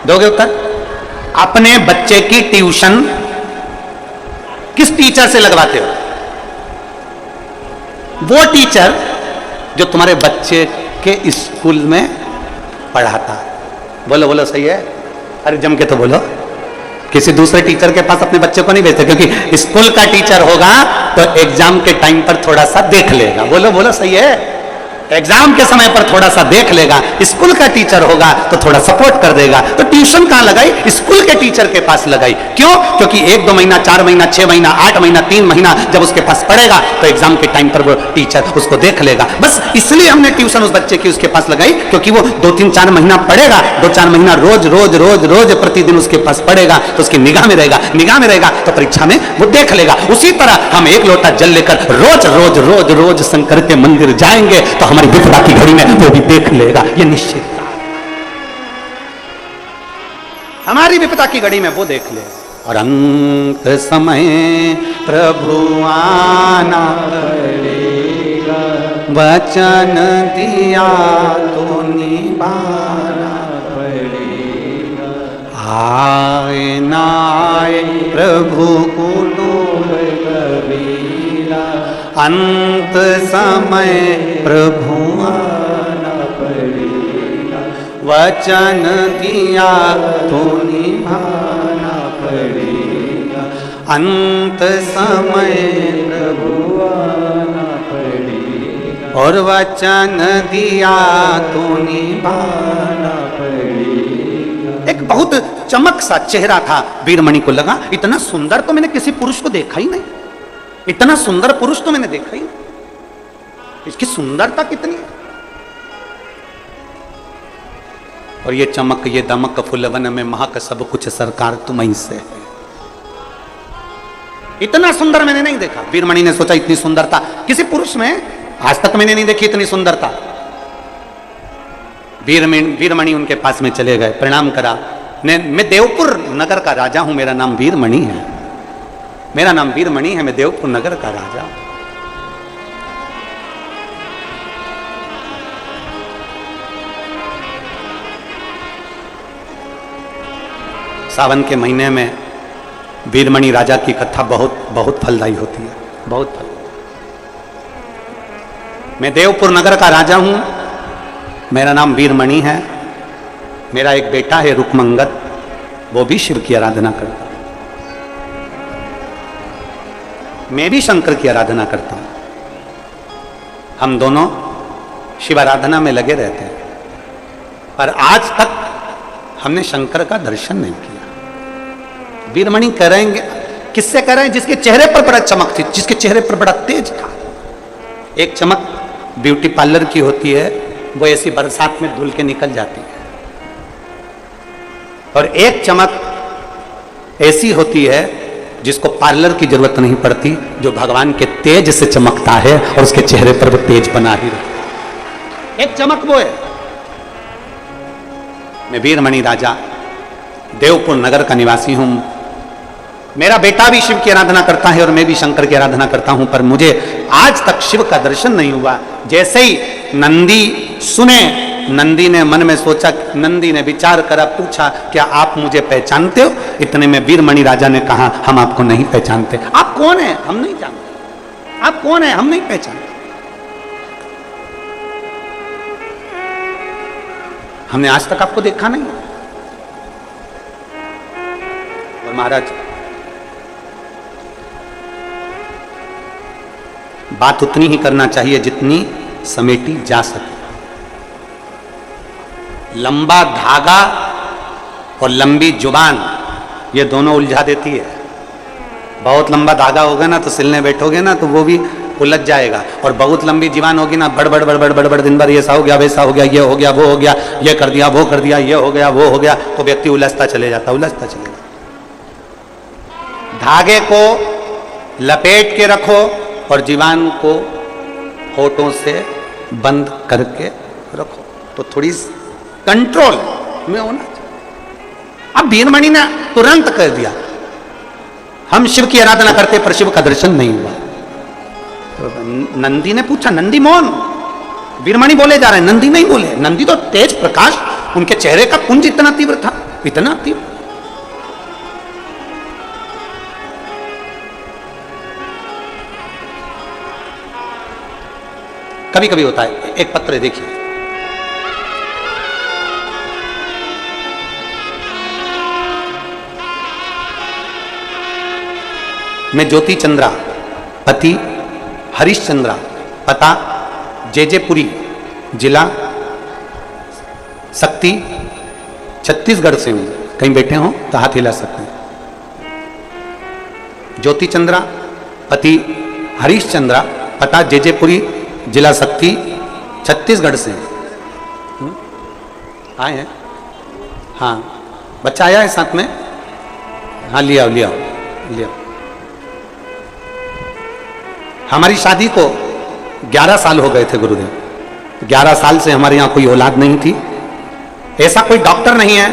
दोगे उत्तर? अपने बच्चे की ट्यूशन किस टीचर से लगवाते हो? वो टीचर जो तुम्हारे बच्चे के स्कूल में पढ़ाता है। बोलो बोलो, सही है? अरे जम के तो बोलो। किसी दूसरे टीचर के पास अपने बच्चे को नहीं भेजते, क्योंकि स्कूल का टीचर होगा तो एग्जाम के टाइम पर थोड़ा सा देख लेगा। बोलो बोलो, सही है? एग्जाम के समय पर थोड़ा सा देख लेगा। स्कूल का टीचर होगा तो थोड़ा सपोर्ट कर देगा। तो ट्यूशन कहां लगाई? स्कूल के टीचर के पास लगाई। क्यों? क्योंकि 1-2 महीना, 4 महीना, 6 महीना, 8 महीना, 3 महीना जब उसके पास पढ़ेगा तो एग्जाम के टाइम पर वो टीचर उसको देख लेगा। बस इसलिए हमने ट्यूशन उस बच्चे की उसके पास लगाई, क्योंकि वो 2-3-4 महीना पढ़ेगा, 2-4 महीना रोज रोज रोज रोज प्रतिदिन उसके पास पढ़ेगा तो उसकी निगाह में रहेगा, निगाह में रहेगा तो परीक्षा में वो देख लेगा। उसी तरह हम 1 लोटा जल लेकर रोज रोज रोज रोज शंकर के मंदिर जाएंगे तो हमारी विपदा की घड़ी में वो भी देख लेगा, ये निश्चित। हमारी विपदा की घड़ी में वो देख ले। और अंत समय प्रभु आना पड़ेगा, वचन दिया तो निभाना पड़ेगा। आए ना आए प्रभु को कबीरा, अंत समय प्रभु आना पड़ेगा, वचन दिया तो निभाना पड़ेगा। अंत समय प्रभु आना पड़ेगा, और वचन दिया तो निभाना पड़ेगा। एक बहुत चमक सा चेहरा था वीरमणि को। लगा इतना सुंदर तो मैंने किसी पुरुष को देखा ही नहीं, इतना सुंदर पुरुष तो मैंने देखा ही नहीं। इसकी सुंदरता कितनी है। और ये चमक ये दमक फुलवन में महक सब कुछ सरकार तुम्हीं से है। इतना सुंदर मैंने नहीं देखा। वीरमणि ने सोचा इतनी सुंदरता किसी पुरुष में आज तक मैंने नहीं देखी, इतनी सुंदरता। वीरमणि उनके पास में चले गए, प्रणाम करा। मैं देवपुर नगर का राजा हूं, मेरा नाम वीरमणि है, मेरा नाम वीरमणि है, मैं देवपुर नगर का राजा। सावन के महीने में वीरमणि राजा की कथा बहुत बहुत फलदायी होती है, बहुत फल। मैं देवपुर नगर का राजा हूं, मेरा नाम वीरमणि है, मेरा एक बेटा है रुकमंगत, वो भी शिव की आराधना करता है, मैं भी शंकर की आराधना करता हूं। हम दोनों शिव आराधना में लगे रहते हैं, पर आज तक हमने शंकर का दर्शन नहीं किया। वीरमणि कह रहे हैं, किससे कह रहे हैं? जिसके चेहरे पर बड़ा चमक थी, जिसके चेहरे पर बड़ा तेज था। एक चमक ब्यूटी पार्लर की होती है, वो ऐसी बरसात में धुल के निकल जाती है, और एक चमक ऐसी होती है जिसको पार्लर की जरूरत नहीं पड़ती, जो भगवान के तेज से चमकता है और उसके चेहरे पर वो तेज बना ही रहता है। एक चमक वो है। मैं वीरमणि राजा देवपुर नगर का निवासी हूं। मेरा बेटा भी शिव की आराधना करता है और मैं भी शंकर की आराधना करता हूं, पर मुझे आज तक शिव का दर्शन नहीं हुआ। जैसे ही नंदी सुने। नंदी ने मन में सोचा, नंदी ने विचार करा, पूछा क्या आप मुझे पहचानते हो? इतने में वीरमणि राजा ने कहा हम आपको नहीं पहचानते। आप कौन है? हम नहीं जानते। आप कौन है? हम नहीं पहचानते। हमने आज तक आपको देखा नहीं। और महाराज बात उतनी ही करना चाहिए जितनी समेटी जा सके। लंबा धागा और लंबी जुबान ये दोनों उलझा देती है। बहुत लंबा धागा होगा ना तो सिलने बैठोगे ना तो वो भी उलझ जाएगा, और बहुत लंबी जुबान होगी ना बड़ बड़ दिन भर ऐसा हो गया वैसा हो गया ये हो गया वो हो गया ये कर दिया वो कर दिया ये हो गया वो हो गया, तो व्यक्ति उलझता चले जाता। धागे को लपेट के रखो और जीवन को होठों से बंद करके रखो तो थोड़ी कंट्रोल में होना चाहिए। अब वीरमणि ने तुरंत कर दिया, हम शिव की आराधना करते पर शिव का दर्शन नहीं हुआ। तो नंदी ने पूछा, नंदी मौन, वीरमणि बोले जा रहे हैं, नंदी नहीं बोले। नंदी तो तेज प्रकाश, उनके चेहरे का पुंज इतना तीव्र था, इतना तीव्र। कभी कभी होता है। एक पत्र देखिए, मैं ज्योति चंद्रा पति हरिश्चंद्रा पता जेजेपुरी जिला शक्ति छत्तीसगढ़ से हूं। कहीं बैठे हो तो हाथ हिला सकते हैं। ज्योति चंद्रा पति हरिश्चंद्रा पता जेजेपुरी जिला शक्ति छत्तीसगढ़ से आए हैं। हाँ, बच्चा आया है साथ में? हाँ, लिया लिया लिया। हमारी शादी को 11 साल हो गए थे गुरुदेव। 11 साल से हमारे यहाँ कोई औलाद नहीं थी। ऐसा कोई डॉक्टर नहीं है,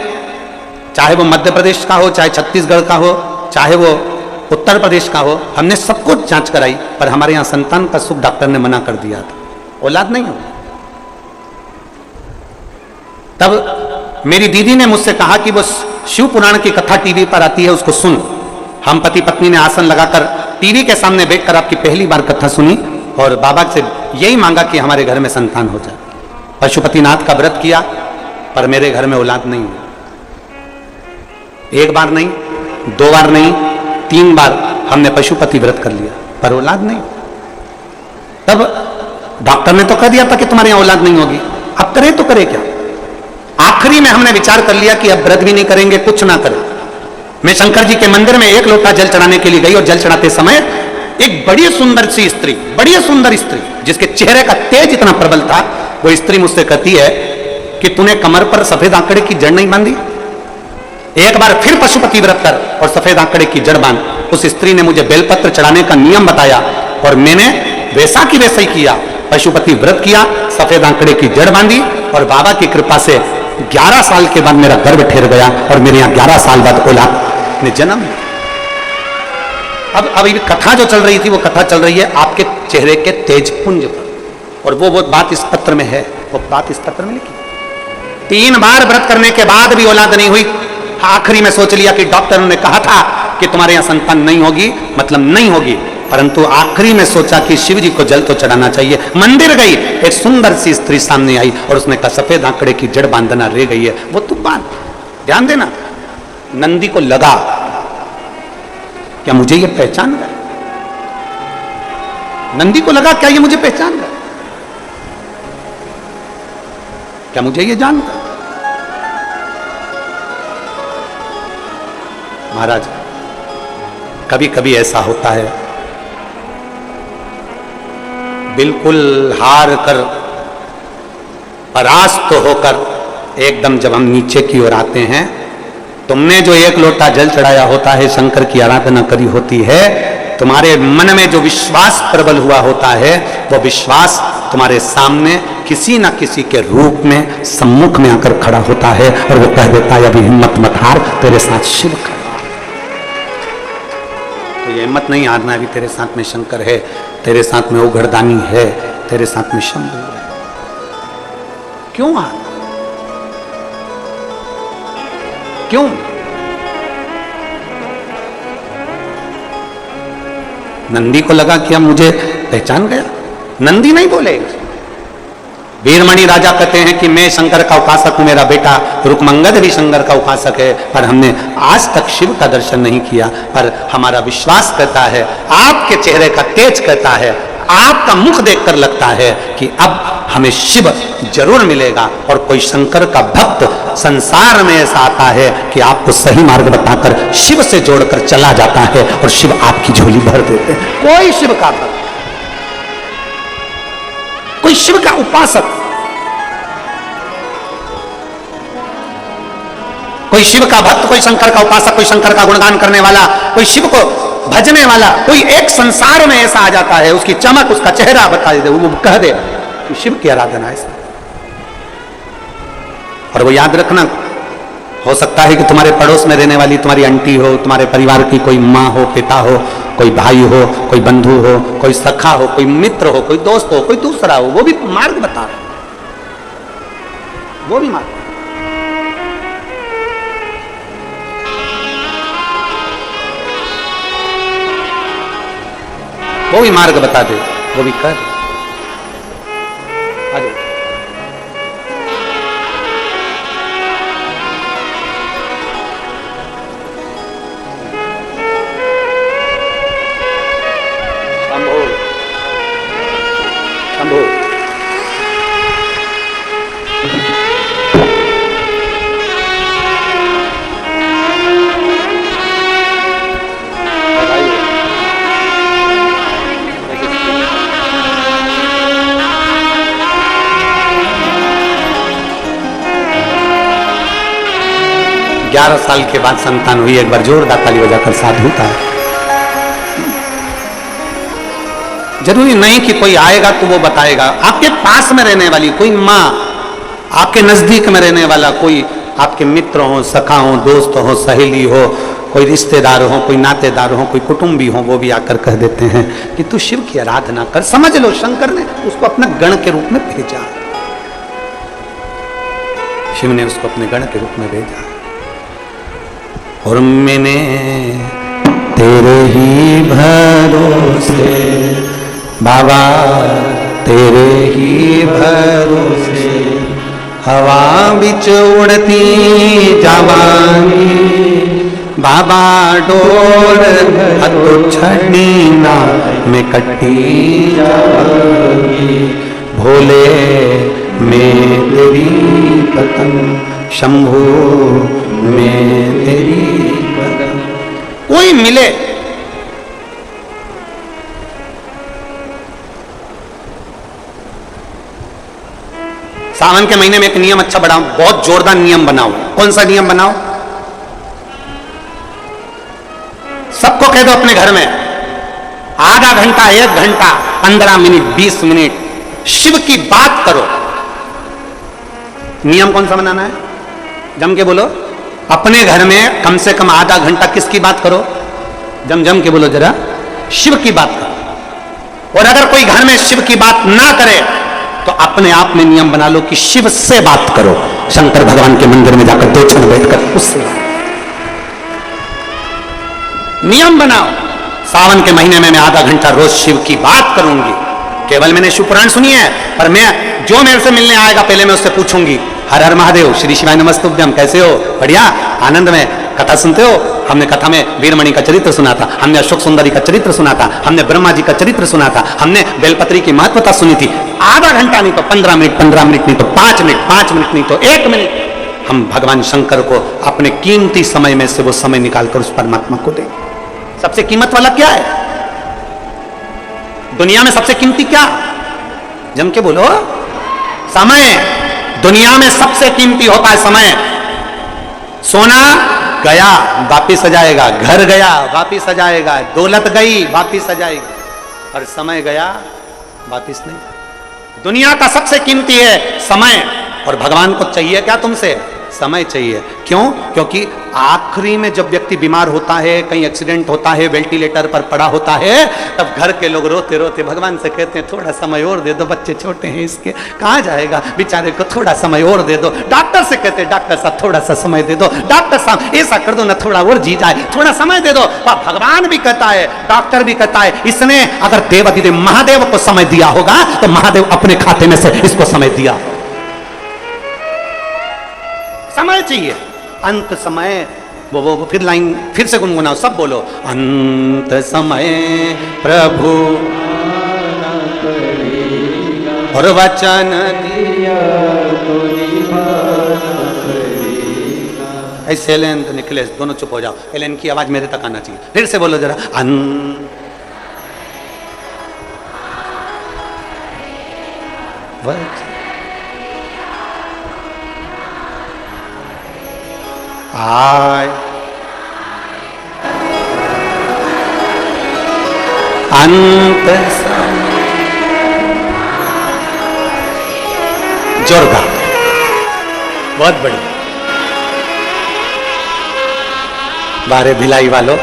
चाहे वो मध्य प्रदेश का हो, चाहे छत्तीसगढ़ का हो, चाहे वो उत्तर प्रदेश का हो। हमने सब कुछ जांच कराई पर हमारे यहाँ संतान का सुख डॉक्टर ने मना कर दिया था, औलाद नहीं हो। तब मेरी दीदी ने मुझसे कहा कि वो शिव पुराण की कथा टीवी पर आती है, उसको सुन। हम पति पत्नी ने आसन लगाकर टीवी के सामने बैठकर आपकी पहली बार कथा सुनी और बाबा से यही मांगा कि हमारे घर में संतान हो जाए। पशुपतिनाथ का व्रत किया पर मेरे घर में औलाद नहीं हुई। एक बार नहीं, 2 बार नहीं, 3 बार हमने पशुपति व्रत कर लिया पर औलाद नहीं। तब डॉक्टर ने तो कह दिया था कि तुम्हारे यहां औलाद नहीं होगी, अब करे तो करे क्या। आखिरी में हमने विचार कर लिया कि अब व्रत भी नहीं करेंगे, कुछ ना करें। मैं शंकर जी के मंदिर में 1 लोटा जल चढ़ाने के लिए गई और जल चढ़ाते समय एक बड़ी सुंदर सी स्त्री, बड़ी सुंदर स्त्री जिसके चेहरे का तेज इतना प्रबल था, वो स्त्री मुझसे कहती है कि तूने कमर पर सफेद आंकड़े की जड़ नहीं बांधी? एक बार फिर पशुपति व्रत कर और सफेद आंकड़े की जड़ बांध। उस स्त्री ने मुझे बेलपत्र चढ़ाने का नियम बताया और मैंने वैसा की वैसा ही किया। पशुपति व्रत किया, सफेद आंकड़े की जड़ बांधी और बाबा की कृपा से 11 साल के बाद मेरा गर्भ ठहर गया और मेरे यहाँ 11 साल बाद औलाद ने जन्म। अब ये कथा जो चल रही थी वो कथा चल रही है आपके चेहरे के तेज पुंज पर, और वो बात इस पत्र में है, वो बात इस पत्र में लिखी। 3 बार व्रत करने के बाद भी औलाद नहीं हुई। आखिरी में सोच लिया कि डॉक्टर ने कहा था कि तुम्हारे यहाँ संतान नहीं होगी, मतलब नहीं होगी, परंतु आखिरी में सोचा कि शिव जी को जल तो चढ़ाना चाहिए। मंदिर गई, एक सुंदर सी स्त्री सामने आई और उसने कहा सफेद आंकड़े की जड़ बांधना रह गई है, वो तू बांध। ध्यान देना, नंदी को लगा क्या मुझे ये पहचान गया? नंदी को लगा क्या ये मुझे पहचान गया, क्या मुझे ये जान गया? महाराज कभी कभी ऐसा होता है, बिल्कुल हार कर परास्त होकर एकदम जब हम नीचे की ओर आते हैं, तुमने जो 1 लोटा जल चढ़ाया होता है, शंकर की आराधना करी होती है, तुम्हारे मन में जो विश्वास प्रबल हुआ होता है, वो विश्वास तुम्हारे सामने किसी न किसी के रूप में सम्मुख में आकर खड़ा होता है और वो कह देता है अभी हिम्मत मत हार, तेरे साथ शिव खड़ा। तो ये हिम्मत नहीं हारना, अभी तेरे साथ में शंकर है, तेरे साथ में उघड़दानी है, तेरे साथ में शंभू है। क्यों हार? क्यों? नंदी को लगा कि अब मुझे पहचान गया। नंदी नहीं बोले। वीरमणि राजा कहते हैं कि मैं शंकर का उपासक हूं, मेरा बेटा रुकमंगद भी शंकर का उपासक है, पर हमने आज तक शिव का दर्शन नहीं किया। पर हमारा विश्वास कहता है, आपके चेहरे का तेज कहता है, आपका मुख देखकर लगता है कि अब हमें शिव जरूर मिलेगा। और कोई शंकर का भक्त संसार में ऐसा आता है कि आपको सही मार्ग बताकर शिव से जोड़कर चला जाता है और शिव आपकी झोली भर देते हैं। कोई शिव का भक्त, कोई शिव का उपासक, कोई शिव का भक्त, कोई शंकर का उपासक, कोई शंकर का गुणगान करने वाला, कोई शिव को भजने वाला, कोई एक संसार में ऐसा आ जाता है, उसकी चमक, उसका चेहरा बता दे, वो कह दे कि शिव की आराधना है। और वो याद रखना, हो सकता है कि तुम्हारे पड़ोस में रहने वाली तुम्हारी आंटी हो, तुम्हारे परिवार की कोई माँ हो, पिता हो, कोई भाई हो, कोई बंधु हो, कोई सखा हो, कोई मित्र हो, कोई दोस्त हो, कोई दूसरा हो, वो भी मार्ग बता रहा है, वो भी मार्ग, वो भी मार्ग बता दे, वो भी कर। आ जाओ। शंभो शंभो ग्यारह साल के बाद संतान हुई। एक बार जोरदार ताली बजाकर साधु था। जरूरी नहीं कि कोई आएगा तो वो बताएगा। आपके पास में रहने वाली कोई माँ, आपके नजदीक में रहने वाला कोई, आपके मित्र हो, सखा हो, दोस्त हो, सहेली हो, कोई रिश्तेदार हो, कोई नातेदार हो, कोई कुटुंबी हो, वो भी आकर कह देते हैं कि तू शिव की आराधना कर। समझ लो, शंकर ने उसको अपना गण के रूप में भेजा, शिव ने उसको अपने गण के रूप में भेजा। और मैंने तेरे ही भरोसे बाबा, तेरे ही भरोसे हवा बिच उड़ती जवानी बाबा, डोर हतो छड़ी ना में कटी जावानी, भोले मैं तेरी पतंग, शंभू मैं तेरी पतंग। कोई मिले, सावन के महीने में एक नियम अच्छा बढ़ाओ, बहुत जोरदार नियम बनाओ। कौन सा नियम बनाओ? सबको कह दो अपने घर में आधा घंटा, 1 घंटा, 15 मिनट, 20 मिनट शिव की बात करो। नियम कौन सा बनाना है? जम के बोलो। अपने घर में कम से कम आधा घंटा किसकी बात करो? जम के बोलो जरा, शिव की बात करो। और अगर कोई घर में शिव की बात ना करे तो अपने आप में नियम बना लो कि शिव से बात करो। शंकर भगवान के मंदिर में जाकर 2 क्षण बैठकर उससे नियम बनाओ। सावन के महीने में मैं आधा घंटा रोज शिव की बात करूंगी। केवल मैंने शिव पुराण सुनी है, पर मैं जो मेरे से मिलने आएगा पहले मैं उससे पूछूंगी, हर हर महादेव, श्री शिवाय नमस्तुभ्यम, कैसे हो? बढ़िया, आनंद में। कथा सुनते हो? हमने कथा में वीरमणि का चरित्र सुना था, हमने अशोक सुंदरी का चरित्र सुना था, हमने ब्रह्मा जी का चरित्र सुना था, हमने बेलपत्री की महत्वता सुनी थी। आधा घंटा नहीं तो 15 मिनट, 15 मिनट नहीं तो 5 मिनट, 5 मिनट नहीं तो 1 मिनट हम भगवान शंकर को अपने कीमती समय में से वो समय निकालकर उस परमात्मा को दें। सबसे कीमत वाला क्या है दुनिया में? सबसे कीमती क्या? जम के बोलो। समय। दुनिया में सबसे कीमती होता है समय। सोना गया वापिस आ जाएगा, घर गया वापिस आ जाएगा, दौलत गई वापिस आ जाएगी, और समय गया वापिस नहीं। दुनिया का सबसे कीमती है समय। और भगवान को चाहिए क्या तुमसे? समय चाहिए। क्यों? क्योंकि आखिरी में जब व्यक्ति बीमार होता है, कहीं एक्सीडेंट होता है, वेंटिलेटर पर पड़ा होता है, तब घर के लोग रोते रोते भगवान से कहते हैं थोड़ा समय और दे दो, बच्चे छोटे हैं इसके, कहाँ जाएगा बेचारे को, थोड़ा समय और दे दो। डॉक्टर से कहते हैं डॉक्टर साहब थोड़ा सा समय दे दो, डॉक्टर साहब ऐसा कर दो ना थोड़ा और जी जाए, थोड़ा समय दे दो। भगवान भी कहता है, डॉक्टर भी कहता है, इसने अगर देवाधिदेव महादेव को समय दिया होगा तो महादेव अपने खाते में से इसको समय दिया। समय चाहिए, अंत समय। वो फिर लाइन फिर से गुनगुनाओ, सब बोलो, अंत समय प्रभु और वचन दिया तो ऐसे एलेन तो निकले, दोनों चुप हो जाओ, एलेन की आवाज मेरे तक आना चाहिए। फिर से बोलो जरा, आय अंत जोरदार, बहुत बढ़िया। बारे भिलाई वालों,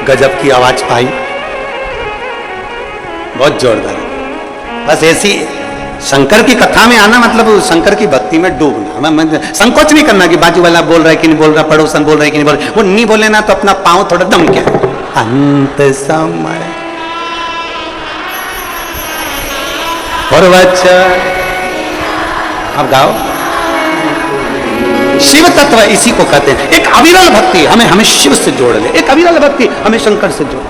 गजब की आवाज पाई, बहुत जोरदार। बस ऐसी शंकर की कथा में आना मतलब शंकर की भक्ति में डूबना। संकोच नहीं करना कि बाजू वाला बोल रहा है कि नहीं बोल रहा, पड़ोसन बोल रहा है कि नहीं बोल रहा, वो नहीं बोले ना तो अपना पांव थोड़ा दम क्या। अंत समय और वचन, अब गाओ। शिव तत्व इसी को कहते हैं। एक अविरल भक्ति हमें शिव से जोड़ ले, एक अविरल भक्ति हमें शंकर से जोड़।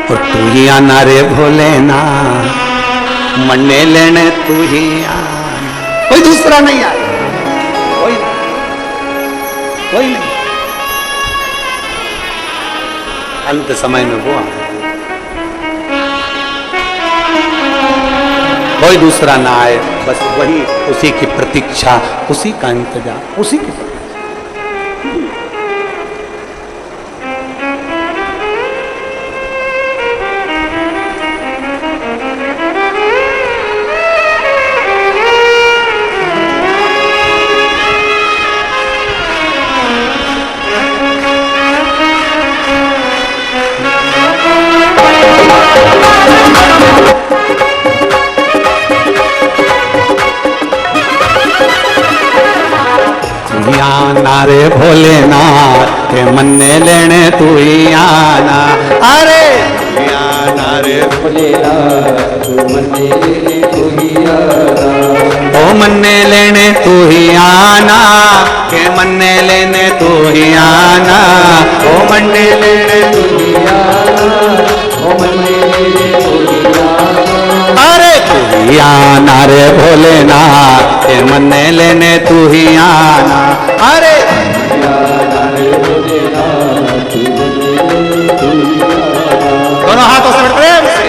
और तू ही आना रे भोलेना, मन्ने लेने तू ही आना, कोई दूसरा नहीं आए, कोई नहीं। अंत समय में वो आए, कोई दूसरा ना आए, बस वही, उसी की प्रतीक्षा, उसी का इंतजार, उसी की। रे भोलेनाथ के मन्ने लेने तू ही आना, अरे आना रे भोलेनाथ तू मन्ने लेने तू ही आना, ओ मन्ने लेने तू ही आना, के मन्ने लेने तू ही आना, ओ मन्ने लेने तू ही आना, ओ मन्ने लेने तू ही आना, अरे तू ही आना रे भोलेनाथ के मन्ने लेने तू ही आना, अरे दोनों हाथों से प्रेम से।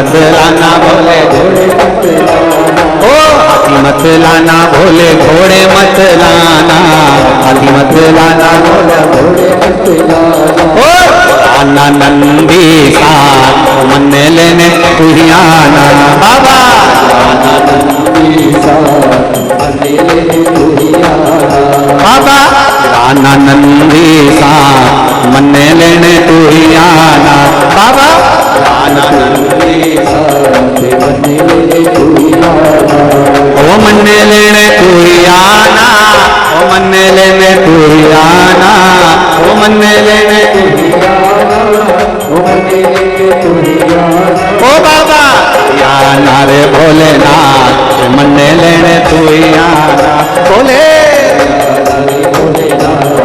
मत लाना भोले घोड़े मत लाना, ओ हाथी मत लाना भोले घोड़े मत लाना, हाथी मत लाना भोले घोड़े मत लाना, ओ आना नंदी सा मन लेने तू ही आना बाबा, आना नंदी सा मन लेने तू ही आना बाबा, आना नंदी सा मन लेने तू ही आना बाबा, आना नंदी सा मन लेने तू ही आना, ओ मन लेने तू ही आना, ओ मन लेने तू ही आना, ओ मन लेने तू ही आना, ओ मन लेने तू ही आना, ओ बाबा आना रे भोलेनाथ, मन लेने तू ही आना भोले, भोलेनाथ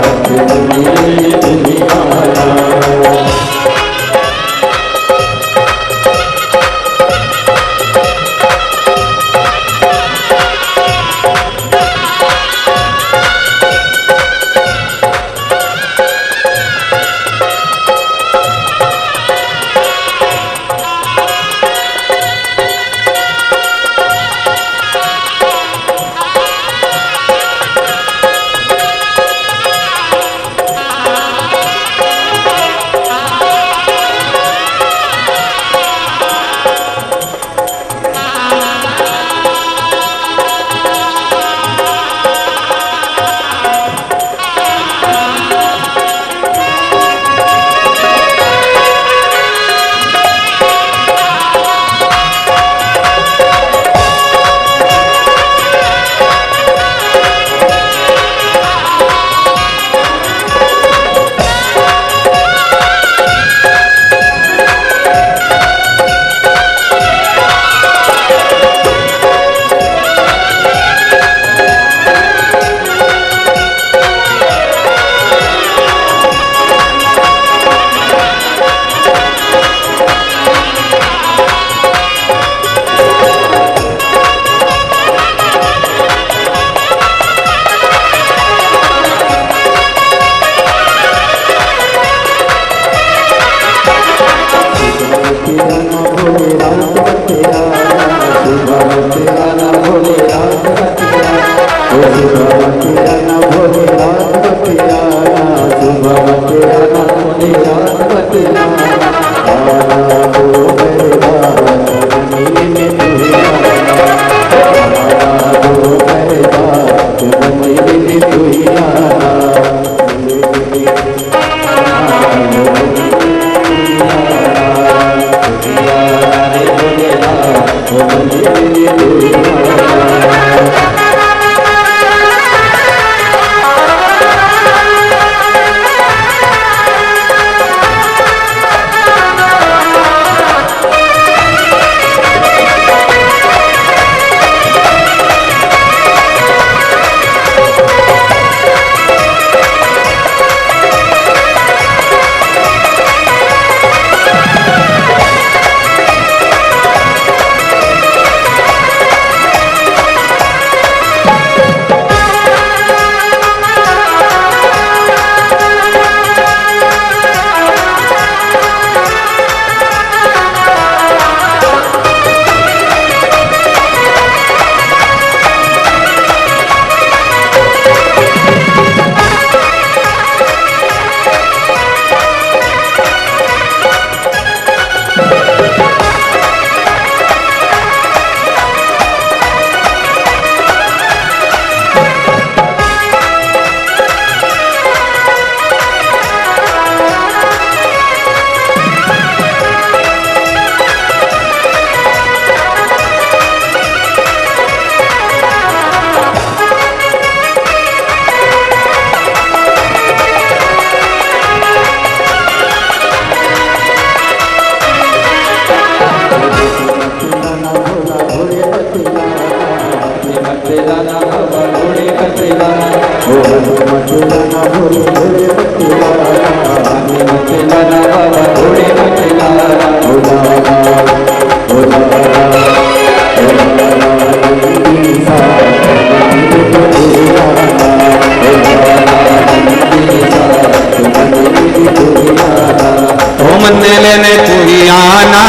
मन लेने तू ही आना।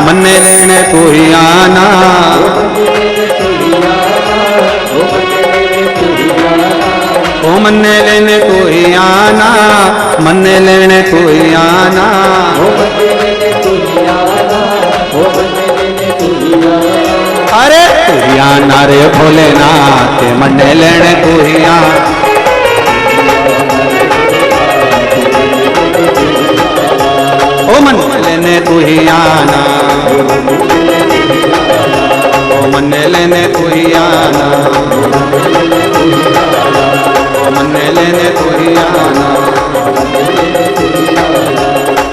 मन लेने आना रे भोलेनाथ मन लेने तू ही आना। ओ मन लेने तू ही आना, ओ मन लेने तू ही आना, ओ मन लेने तू ही आना,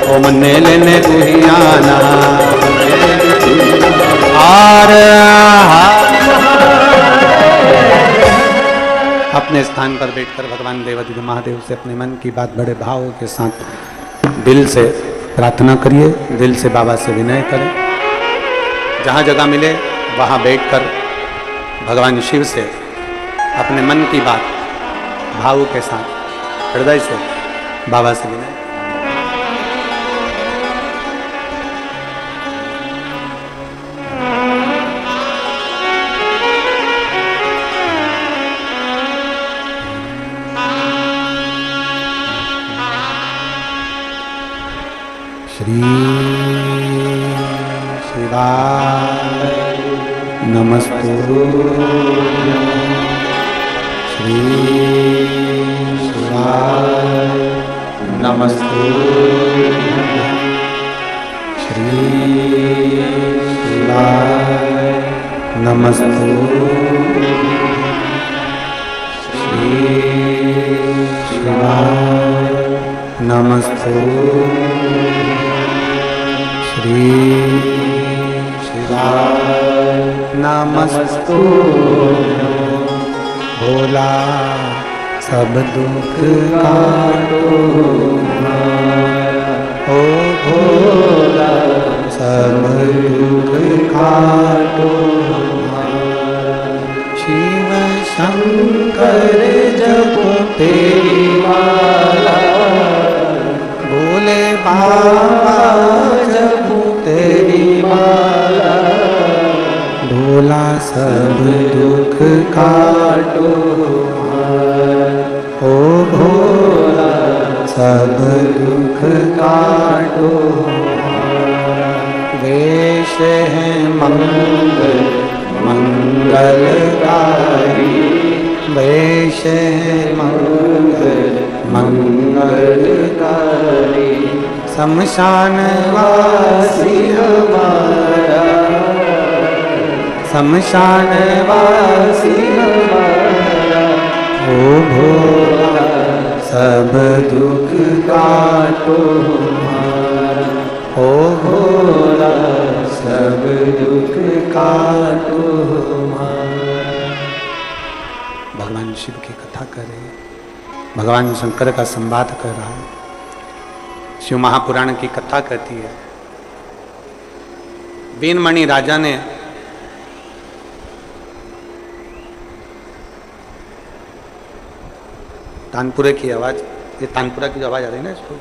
ओ मन लेने तू ही आना। और अपने स्थान पर बैठकर भगवान देवाधिदेव महादेव से अपने मन की बात बड़े भाव के साथ दिल से प्रार्थना करिए, दिल से बाबा से विनय करें। जहाँ जगह मिले वहाँ बैठकर भगवान शिव से अपने मन की बात भाव के साथ हृदय से बाबा से विनय। श्री शिवाय नमस्तुभ्यं, श्री शिवाय नमस्तुभ्यं, श्री शिवाय नमस्तुभ्यं, श्री शिवाय नमस्तुभ्यं, श्री शिवाय नमस्तुभ्यं। भोला सब दुख काटो ओ भोला सब दुख काटो। शिव शंकर जपो तेरी माला, भोले बाबा जपो तेरी माला, भोला सब दुख काटो ओ भोला सब दुख काटो। वेश है मंगल मंगलकारी, वेश है मंगल मंगलकारी। शमशान वासी हमारा, शमशान वासी हमारा, ओ भोला सब दुख काटो हमारा, ओ भोला सब दुख काटो हमारा। भगवान शिव की कथा कर रहे हैं, भगवान शंकर का संवाद कर रहा है। शिव महापुराण की कथा कहती है, वीणमणि राजा ने तानपुरे की आवाज, ये तानपुरा की जो आवाज आ रही है ना इसको,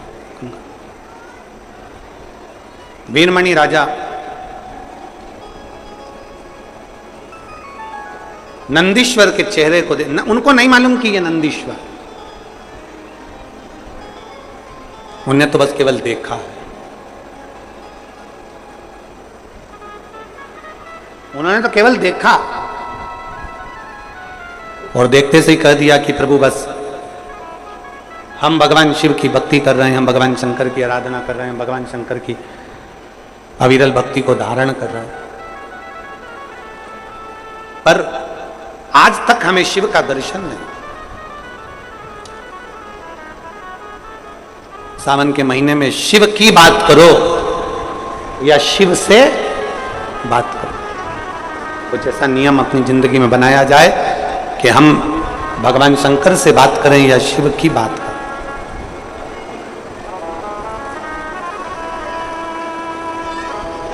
वीणमणि राजा नंदीश्वर के चेहरे को उनको नहीं मालूम कि ये नंदीश्वर, उन्हें तो बस केवल देखा है। उन्होंने तो केवल देखा और देखते से ही कह दिया कि प्रभु बस हम भगवान शिव की भक्ति कर रहे हैं, हम भगवान शंकर की आराधना कर रहे हैं, भगवान शंकर की अविरल भक्ति को धारण कर रहे हैं। पर आज तक हमें शिव का दर्शन नहीं। सावन के महीने में शिव की बात करो या शिव से बात करो, कुछ ऐसा नियम अपनी जिंदगी में बनाया जाए कि हम भगवान शंकर से बात करें या शिव की बात करें।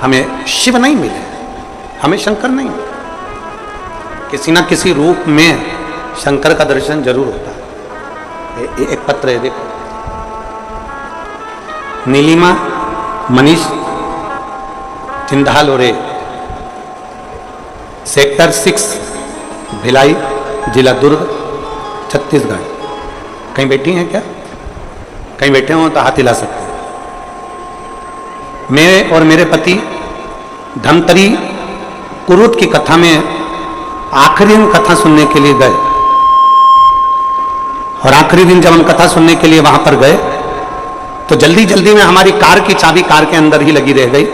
हमें शिव नहीं मिले, हमें शंकर नहीं मिले, किसी ना किसी रूप में शंकर का दर्शन जरूर होता है। एक पत्र है देखो, नीलिमा मनीष चिंधालोरे, सेक्टर 6 भिलाई, जिला दुर्ग, छत्तीसगढ़। कहीं बैठी हैं क्या? कहीं बैठे हो तो हाथ हिला सकते हैं। मैं और मेरे पति धमतरी कुरूत की कथा में आखिरी दिन कथा सुनने के लिए गए, और आखिरी दिन जब हम कथा सुनने के लिए वहां पर गए तो जल्दी जल्दी में हमारी कार की चाबी कार के अंदर ही लगी रह गई,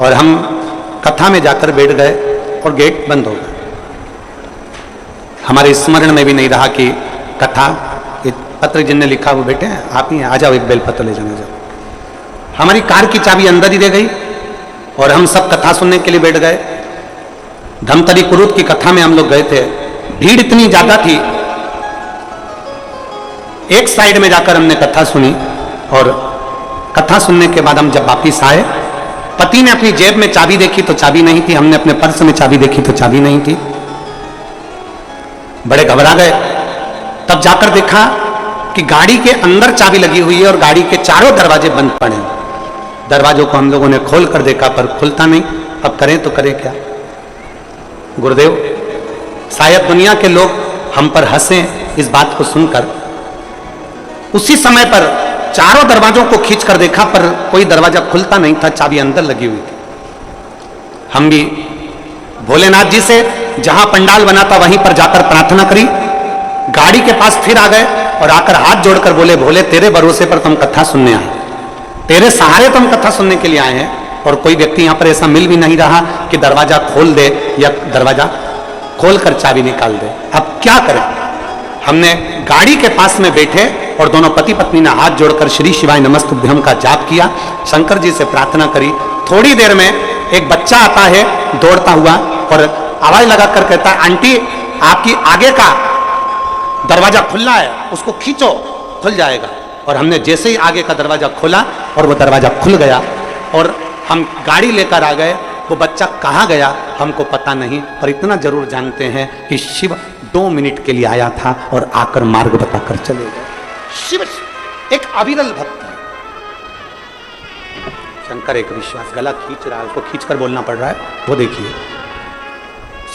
और हम कथा में जाकर बैठ गए और गेट बंद हो गए। हमारे स्मरण में भी नहीं रहा कि कथा, पत्र जिनने लिखा वो बेटे आप ही आ जाओ, एक बेलपत्र ले जाने जाओ। हमारी कार की चाबी अंदर ही रह गई और हम सब कथा सुनने के लिए बैठ गए। धमतरी कुरुत की कथा में हम लोग गए थे, भीड़ इतनी ज्यादा थी, एक साइड में जाकर हमने कथा सुनी, और कथा सुनने के बाद हम जब वापिस आए, पति ने अपनी जेब में चाबी देखी तो चाबी नहीं थी, हमने अपने पर्स में चाबी देखी तो चाबी नहीं थी। बड़े घबरा गए। तब जाकर देखा कि गाड़ी के अंदर चाबी लगी हुई है और गाड़ी के चारों दरवाजे बंद पड़े हैं। दरवाजों को हम लोगों ने खोल कर देखा पर खुलता नहीं। अब करें तो करें क्या? गुरुदेव, शायद दुनिया के लोग हम पर हंसें इस बात को सुनकर। उसी समय पर चारों दरवाजों को खींच कर देखा पर कोई दरवाजा खुलता नहीं था, चाबी अंदर लगी हुई थी। हम भी भोलेनाथ जी से जहां पंडाल बना था वहीं पर जाकर प्रार्थना करी, गाड़ी के पास फिर आ गए और आकर हाथ जोड़कर बोले, भोले तेरे भरोसे पर तुम कथा सुनने आए, तेरे सहारे तुम कथा सुनने के लिए आए हैं, और कोई व्यक्ति यहां पर ऐसा मिल भी नहीं रहा कि दरवाजा खोल दे या दरवाजा खोलकर चाबी निकाल दे। अब क्या करें? हमने गाड़ी के पास में बैठे और दोनों पति पत्नी ने हाथ जोड़कर श्री शिवाय नमस्तुभ्यम का जाप किया, शंकर जी से प्रार्थना करी। थोड़ी देर में एक बच्चा आता है दौड़ता हुआ और आवाज लगाकर कहता है, आंटी आपकी आगे का दरवाजा खुला है, उसको खींचो खुल जाएगा। और हमने जैसे ही आगे का दरवाजा खोला और वो दरवाजा खुल गया और हम गाड़ी लेकर आ गए। वो बच्चा कहाँ गया हमको पता नहीं, पर इतना जरूर जानते हैं कि शिव 2 मिनट के लिए आया था और आकर मार्ग बताकर चले गए। शिव एक अविरल भक्त है। शंकर एक विश्वास, गला खींच रहा है, उसको खींचकर बोलना पड़ रहा है, वो देखिए।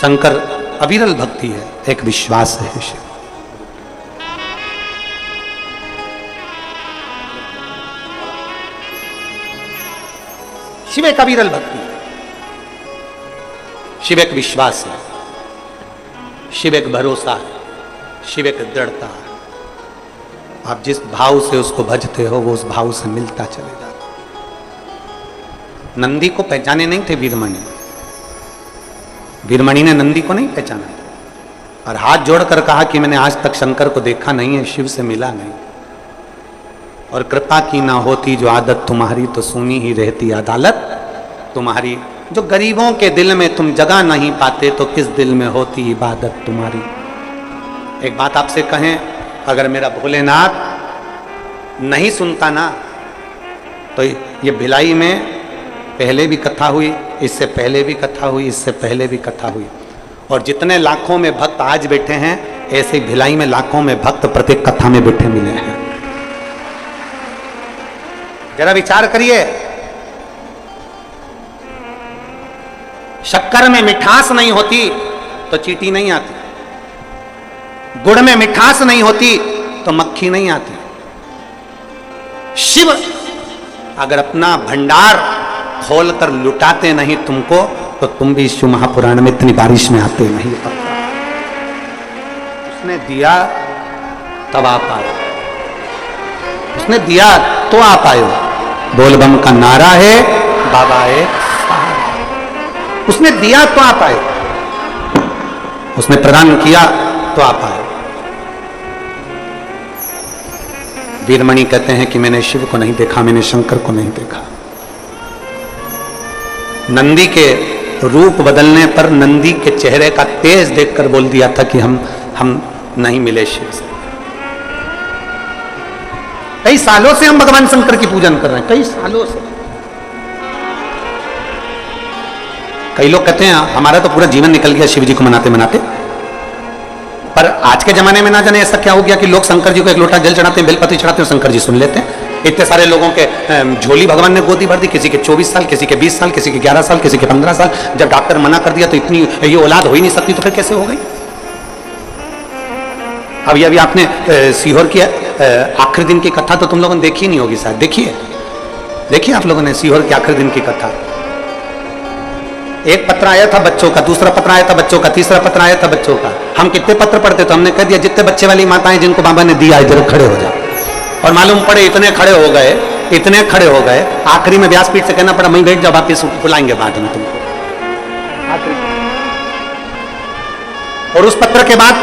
शंकर अविरल भक्ति है, एक विश्वास है शिव। शिव एक अविरल भक्ति है, शिव एक विश्वास है, शिव एक भरोसा है, शिव एक दृढ़ता है। आप जिस भाव से उसको भजते हो वो उस भाव से मिलता चले जाता। नंदी को पहचाने नहीं थे वीरमणि, वीरमणि ने नंदी को नहीं पहचाना और हाथ जोड़कर कहा कि मैंने आज तक शंकर को देखा नहीं है, शिव से मिला नहीं, और कृपा की ना होती जो आदत तुम्हारी तो सुनी ही रहती अदालत तुम्हारी। जो गरीबों के दिल में तुम जगह नहीं पाते तो किस दिल में होती इबादत तुम्हारी। एक बात आपसे कहें, अगर मेरा भोलेनाथ नहीं सुनता ना तो ये भिलाई में पहले भी कथा हुई, इससे पहले भी कथा हुई, इससे पहले भी कथा हुई, और जितने लाखों में भक्त आज बैठे हैं ऐसे ही भिलाई में लाखों में भक्त प्रत्येक कथा में बैठे मिले हैं। जरा विचार करिए, शक्कर में मिठास नहीं होती तो चींटी नहीं आती, गुड़ में मिठास नहीं होती तो मक्खी नहीं आती। शिव अगर अपना भंडार खोलकर लुटाते नहीं तुमको तो तुम भी शिव महापुराण में इतनी बारिश में आते नहीं। उसने दिया तब आप आए, उसने दिया तो आप आए। बोलबम का नारा है, बाबा है सहारा। उसने दिया तो आप आए, उसने प्रदान किया तो आप आए। वीरमणि कहते हैं कि मैंने शिव को नहीं देखा, मैंने शंकर को नहीं देखा। नंदी के रूप बदलने पर नंदी के चेहरे का तेज देखकर बोल दिया था कि हम नहीं मिले शिव से। कई सालों से हम भगवान शंकर की पूजन कर रहे हैं, कई सालों से। कई लोग कहते हैं हमारा तो पूरा जीवन निकल गया शिव जी को मनाते मनाते, पर आज के जमाने में ना जाने ऐसा क्या हो गया कि लोग शंकर जी को एक लोटा जल चढ़ाते हैं, बेलपत्री चढ़ाते हैं, शंकर जी सुन लेते हैं। इतने सारे लोगों के झोली भगवान ने गोदी भर दी, किसी के 24 साल, किसी के 20 साल, किसी के 11 साल, किसी के 15 साल। जब डॉक्टर मना कर दिया तो इतनी ये औलाद हो ही नहीं सकती, तो फिर कैसे हो गई? अभी अभी आपने सीहोर की आखिरी दिन की कथा तो तुम लोगों ने देखी नहीं होगी शायद, देखिए आप लोगों ने सीहोर के आखिरी दिन की कथा। एक पत्र आया था बच्चों का, दूसरा पत्र आया था बच्चों का, तीसरा पत्र आया था बच्चों का। हम कितने पत्र पढ़ते तो हमने कह दिया जितने बच्चे वाली माताएं जिनको बाबा ने दिया इधर खड़े हो जाओ। और मालूम पड़े इतने खड़े हो गए, इतने खड़े हो गए, आखिरी में व्यासपीठ से कहना पड़ा मैं बैठ जाओ, वापिस बुलाएंगे बाद में तुमको। और उस पत्र के बाद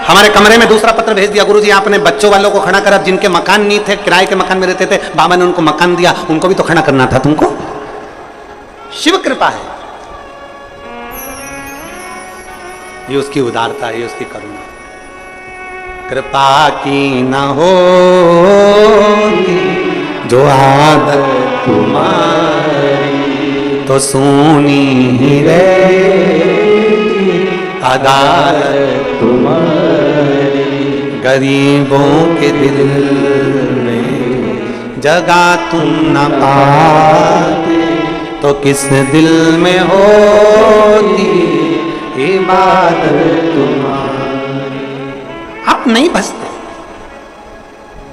हमारे कमरे में दूसरा पत्र भेज दिया, गुरुजी आपने बच्चों वालों को खड़ा करा, जिनके मकान नहीं थे, किराए के मकान में रहते थे, बाबा ने उनको मकान दिया, उनको भी तो खड़ा करना था तुमको। शिव कृपा है, ये उसकी उदारता, ये उसकी करुणा। कृपा की न हो जो आदत तुम्हारी, तो सोनी ही रहती अदालत तुम्हारी। गरीबों के दिल में जगह तुम न पाते, तो किस दिल में होती इबादत तुम्हारी। आप नहीं बसते,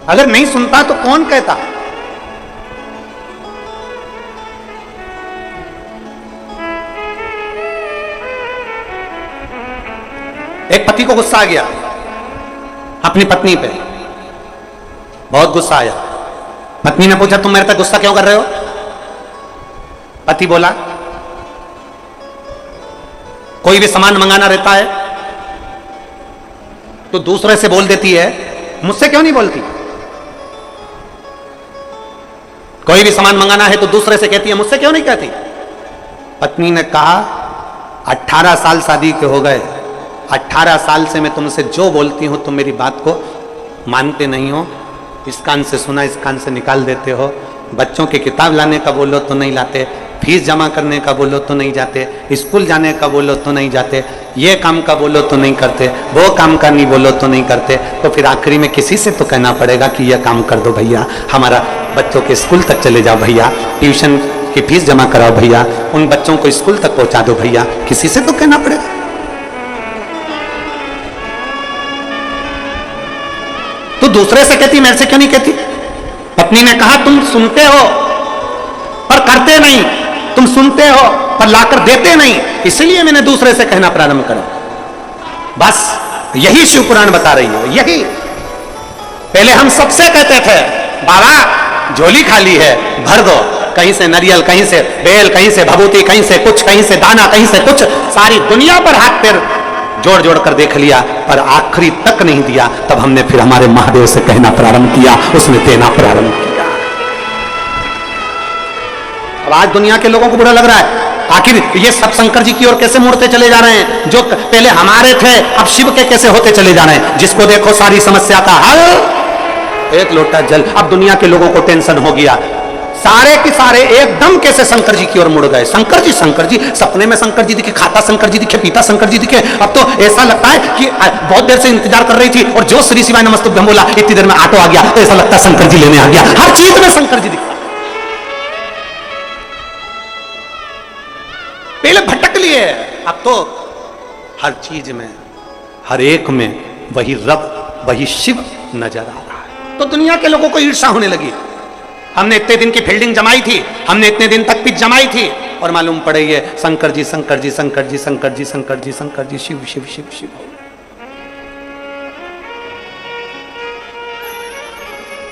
अगर नहीं सुनता तो कौन कहता। एक पति को गुस्सा आ गया अपनी पत्नी पे, बहुत गुस्सा आया। पत्नी ने पूछा तुम मेरे पे गुस्सा क्यों कर रहे हो? पति बोला कोई भी सामान मंगाना रहता है तो दूसरे से बोल देती है, मुझसे क्यों नहीं बोलती? कोई भी सामान मंगाना है तो दूसरे से कहती है, मुझसे क्यों नहीं कहती? पत्नी ने कहा 18 साल शादी के हो गए, 18 साल से मैं तुमसे जो बोलती हूं तुम मेरी बात को मानते नहीं हो। इस कान से सुना इस कान से निकाल देते हो। बच्चों की किताब लाने का बोलो तो नहीं लाते, फीस जमा करने का बोलो तो नहीं जाते, स्कूल जाने का बोलो तो नहीं जाते, ये काम का बोलो तो नहीं करते, वो काम का नहीं बोलो तो नहीं करते। तो फिर आखिरी में किसी से तो कहना पड़ेगा कि यह काम कर दो भैया, हमारा बच्चों के स्कूल तक चले जाओ भैया, ट्यूशन की फीस जमा कराओ भैया, उन बच्चों को स्कूल तक पहुंचा दो भैया, किसी से तो कहना पड़ेगा। तो दूसरे से कहती, मेरे से क्यों नहीं कहती? पत्नी ने कहा तुम सुनते हो पर करते नहीं, तुम सुनते हो पर लाकर देते नहीं, इसलिए मैंने दूसरे से कहना प्रारंभ करा। बस यही शिव पुराण बता रही है। यही पहले हम सबसे कहते थे बाबा झोली खाली है भर दो, कहीं से नारियल, कहीं से बेल, कहीं से भभूति, कहीं से कुछ, कहीं से दाना, कहीं से कुछ, सारी दुनिया पर हाथ पैर जोड़ जोड़ कर देख लिया पर आखिरी तक नहीं दिया। तब हमने फिर हमारे महादेव से कहना प्रारंभ किया, उसने देना प्रारंभ किया। अब आज दुनिया के लोगों को बुरा लग रहा है, आखिर ये सब शंकर जी की ओर कैसे मुड़ते चले जा रहे हैं? जो पहले हमारे थे अब शिव के कैसे होते चले जा रहे हैं? जिसको देखो सारी समस्या का हल, एक लोटा जल। अब दुनिया के लोगों को टेंशन हो गया, सारे के सारे एकदम कैसे शंकर जी की ओर मुड़ गए। शंकर जी, शंकर जी, सपने में शंकर जी दिखे, खाता शंकर जी दिखे, पीता शंकर जी दिखे। अब तो ऐसा लगता है कि बहुत देर से इंतजार कर रही थी और जो श्री शिवाय नमस्तुभ्यं बोला इतनी देर में ऑटो आ गया, तो ऐसा लगता है शंकर जी लेने आ गया। हर चीज में शंकर जी दिखा। पहले भटक लिए, अब तो हर चीज में, हर एक में वही रब, वही शिव नजर आ रहा है। तो दुनिया के लोगों को ईर्ष्या होने लगी। हमने इतने दिन की फील्डिंग जमाई थी, हमने इतने दिन तक पिच जमाई थी और मालूम पड़े ये शंकर जी, शंकर जी, शंकर जी, शंकर जी, शंकर जी, शंकर जी, शिव शिव शिव शिव।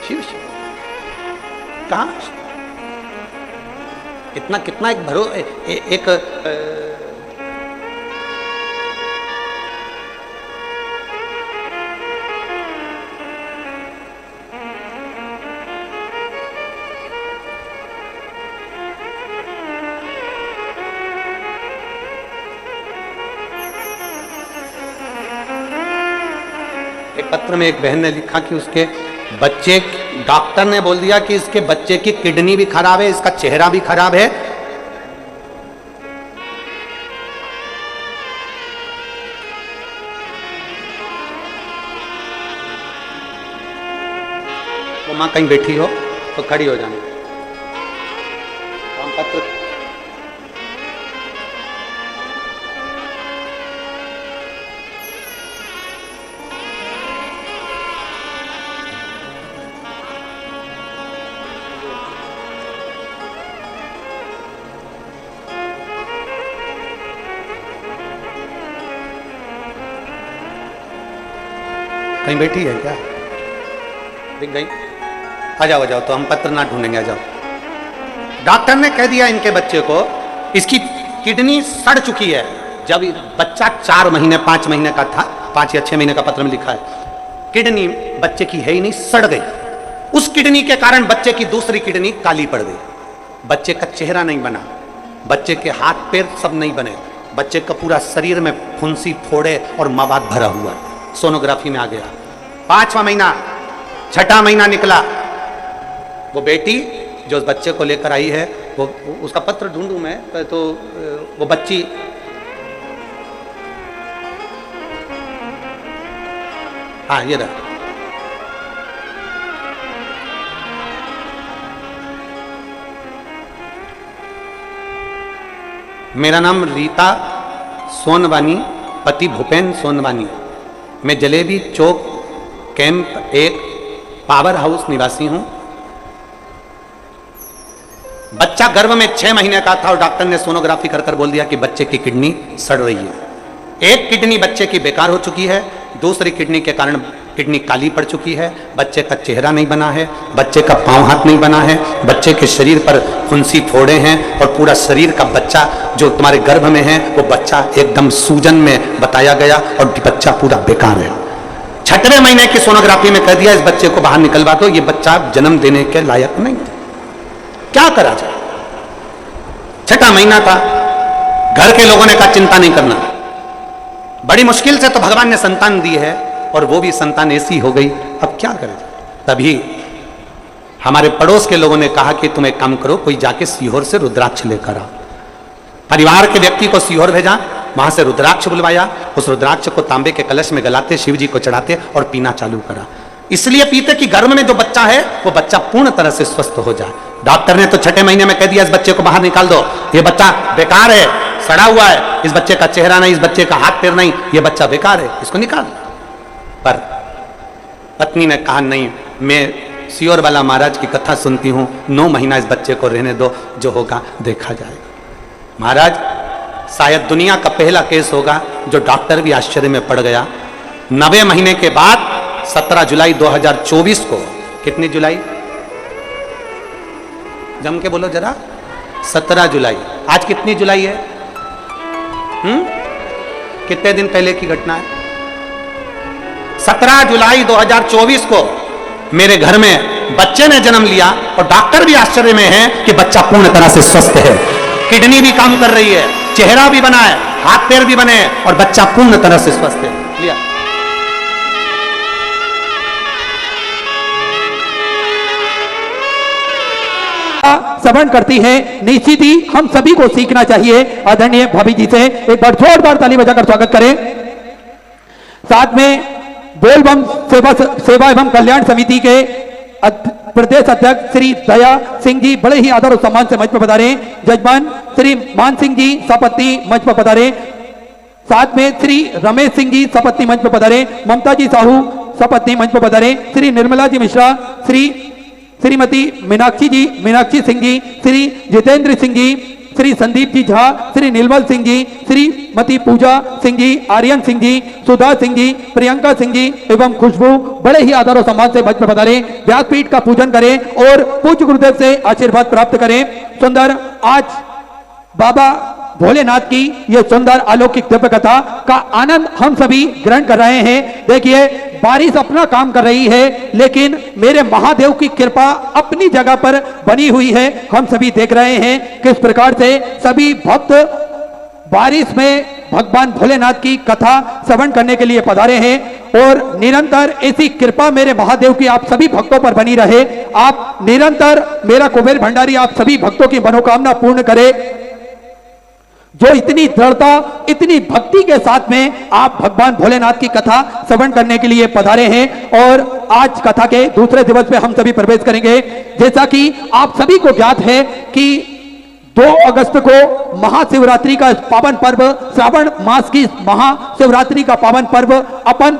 शिव शिव कहां? कितना कितना एक भरो एक पत्र में एक बहन ने लिखा कि उसके बच्चे, डॉक्टर ने बोल दिया कि इसके बच्चे की किडनी भी खराब है, इसका चेहरा भी खराब है। तो मां कहीं बैठी हो तो खड़ी हो जाना। हम पत्र कहीं बैठी है क्या? दिख गई? आ जाओ, आ जाओ, तो हम पत्र ना ढूंढेंगे, आ जाओ। डॉक्टर ने कह दिया इनके बच्चे को इसकी किडनी सड़ चुकी है। जब बच्चा 4 महीने 5 महीने का था, 5 या 6 महीने का पत्र में लिखा है, किडनी बच्चे की है ही नहीं, सड़ गई। उस किडनी के कारण बच्चे की दूसरी किडनी काली पड़ गई। बच्चे का चेहरा नहीं बना, बच्चे के हाथ पैर सब नहीं बने, बच्चे का पूरा शरीर में फुंसी फोड़े और मवाद भरा हुआ। सोनोग्राफी में आ गया। 5वां महीना, 6ठा महीना निकला। वो बेटी जो उस बच्चे को लेकर आई है, वो उसका पत्र ढूंढूं मैं तो वो बच्ची हाँ ये रहा। मेरा नाम रीता सोनवानी, पति भूपेन सोनवानी। मैं जलेबी चौक कैंप 1 पावर हाउस निवासी हूं। बच्चा गर्भ में 6 महीने का था और डॉक्टर ने सोनोग्राफी कर बोल दिया कि बच्चे की किडनी सड़ रही है। एक किडनी बच्चे की बेकार हो चुकी है, दूसरी किडनी के कारण किडनी काली पड़ चुकी है, बच्चे का चेहरा नहीं बना है, बच्चे का पांव हाथ नहीं बना है, बच्चे के शरीर पर फुंसी फोड़े हैं और पूरा शरीर का बच्चा जो तुम्हारे गर्भ में है वो बच्चा एकदम सूजन में बताया गया और बच्चा पूरा बेकार है। 6वें महीने की सोनोग्राफी में कह दिया इस बच्चे को बाहर निकलवा दो, ये बच्चा जन्म देने के लायक नहीं। क्या करा जाए? 6ठा महीना था। घर के लोगों ने कहा चिंता नहीं करना, बड़ी मुश्किल से तो भगवान ने संतान दी है और वो भी संतान ऐसी हो गई, अब क्या करें? तभी हमारे पड़ोस के लोगों ने कहा कि तुम एक काम करो, कोई जाके सीहोर से रुद्राक्ष लेकर आओ। परिवार के व्यक्ति को सीहोर भेजा, वहां से रुद्राक्ष बुलवाया। उस रुद्राक्ष को तांबे के कलश में गलाते, शिव जी को चढ़ाते और पीना चालू करा। इसलिए पीते कि गर्भ में जो बच्चा है वो बच्चा पूर्ण तरह से स्वस्थ हो जाए। डॉक्टर ने तो 6ठे महीने में कह दिया इस बच्चे को बाहर निकाल दो, ये बच्चा बेकार है, सड़ा हुआ है, इस बच्चे का चेहरा नहीं, इस बच्चे का हाथ पैर नहीं, ये बच्चा बेकार है, इसको निकाल। पर पत्नी ने कहा नहीं, मैं सियोर वाला महाराज की कथा सुनती हूं, 9 महीना इस बच्चे को रहने दो, जो होगा देखा जाएगा। महाराज शायद दुनिया का पहला केस होगा जो डॉक्टर भी आश्चर्य में पड़ गया। 9वें महीने के बाद 17 जुलाई 2024 को, कितनी जुलाई? जम के बोलो जरा, 17 जुलाई। आज कितनी जुलाई है? कितने दिन पहले की घटना है? 17 जुलाई 2024 को मेरे घर में बच्चे ने जन्म लिया और डॉक्टर भी आश्चर्य में है कि बच्चा पूर्ण तरह से स्वस्थ है, किडनी भी काम कर रही है, चेहरा भी बना है, हाथ पैर भी बने और बच्चा पूर्ण तरह से स्वस्थ है। लिया श्रवण करती है, निश्चित ही हम सभी को सीखना चाहिए। आदरणीय भाभी जी से एक बार जोरदार ताली बजाकर स्वागत करें। साथ में बोलबम सेवा एवं कल्याण समिति के प्रदेश अध्यक्ष श्री दया सिंह जी बड़े ही आदर और सम्मान से मंच पर पधारे। जजमान श्री मान सिंह जी सपत्नी मंच पर पधारे। साथ में श्री रमेश सिंह जी सपत्नी मंच पर पधारे। ममता जी साहू सपत्नी मंच पर पधारे। श्री निर्मला जी मिश्रा, श्रीमती मीनाक्षी सिंह जी, श्री जितेंद्र सिंह जी, श्री संदीप जी झा, श्री नीलमल सिंह जी, श्रीमती पूजा सिंह जी, आर्यन सिंह जी, सुधा सिंह जी, प्रियंका सिंह जी एवं खुशबू बड़े ही आदर और सम्मान से मंच पर पधारे। व्यासपीठ का पूजन करें और पूज्य गुरुदेव से आशीर्वाद प्राप्त करें। सुंदर आज बाबा भोलेनाथ की ये सुंदर अलौकिक दिव्य कथा का आनंद हम सभी ग्रहण कर रहे हैं। देखिए बारिश अपना काम कर रही है, लेकिन मेरे महादेव की कृपा अपनी जगह पर बनी हुई है। हम सभी देख रहे हैं किस प्रकार से सभी भक्त बारिश में भगवान भोलेनाथ की कथा श्रवण करने के लिए पधारे हैं और निरंतर ऐसी कृपा मेरे महादेव की आप सभी भक्तों पर बनी रहे। आप निरंतर, मेरा कुबेर भंडारी आप सभी भक्तों की मनोकामना पूर्ण करे। जो इतनी दृढ़ता, इतनी भक्ति के साथ में आप भगवान भोलेनाथ की कथा श्रवण करने के लिए पधारे हैं और आज कथा के दूसरे दिवस पे हम सभी प्रवेश करेंगे। जैसा कि आप सभी को ज्ञात है कि 2 अगस्त को महाशिवरात्रि का पावन पर्व, श्रावण मास की महाशिवरात्रि का पावन पर्व अपन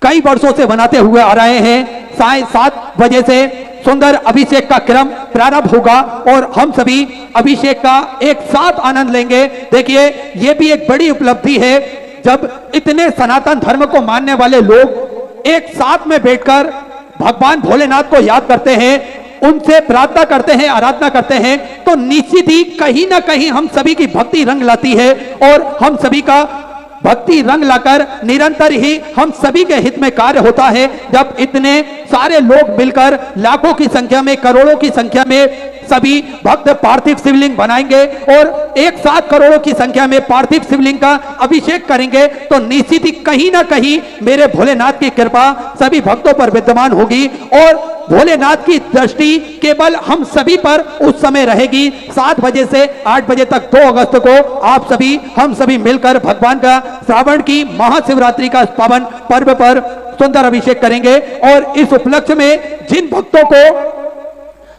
कई वर्षों से मनाते हुए आ रहे हैं। साय 7 बजे से सुंदर अभिषेक का क्रम प्रारंभ होगा और हम सभी अभिषेक का एक साथ आनंद लेंगे। देखिए ये भी एक बड़ी उपलब्धि है जब इतने सनातन धर्म को मानने वाले लोग एक साथ में बैठकर भगवान भोलेनाथ को याद करते हैं, उनसे प्रार्थना करते हैं, आराधना करते हैं, तो निश्चित ही कहीं ना कहीं हम सभी की भक्ति रंग लाती है और हम सभी का भक्ति रंग लाकर निरंतर ही हम सभी के हित में कार्य होता है। जब इतने सारे लोग मिलकर लाखों की संख्या में, करोड़ों की संख्या में सभी भक्त पार्थिव शिवलिंग बनाएंगे और एक साथ करोड़ों की संख्या में पार्थिव शिवलिंग का अभिषेक करेंगे, तो निश्चित ही कहीं ना कहीं मेरे भोलेनाथ की कृपा सभी भक्तों पर विद्यमान होगी और भोलेनाथ की दृष्टि केवल हम सभी पर उस समय रहेगी। 7 बजे से 8 बजे तक 2 अगस्त को आप सभी, हम सभी मिलकर भगवान का श्रावण की महाशिवरात्रि का पावन पर्व पर सुंदर अभिषेक करेंगे। और इस उपलक्ष्य में जिन भक्तों को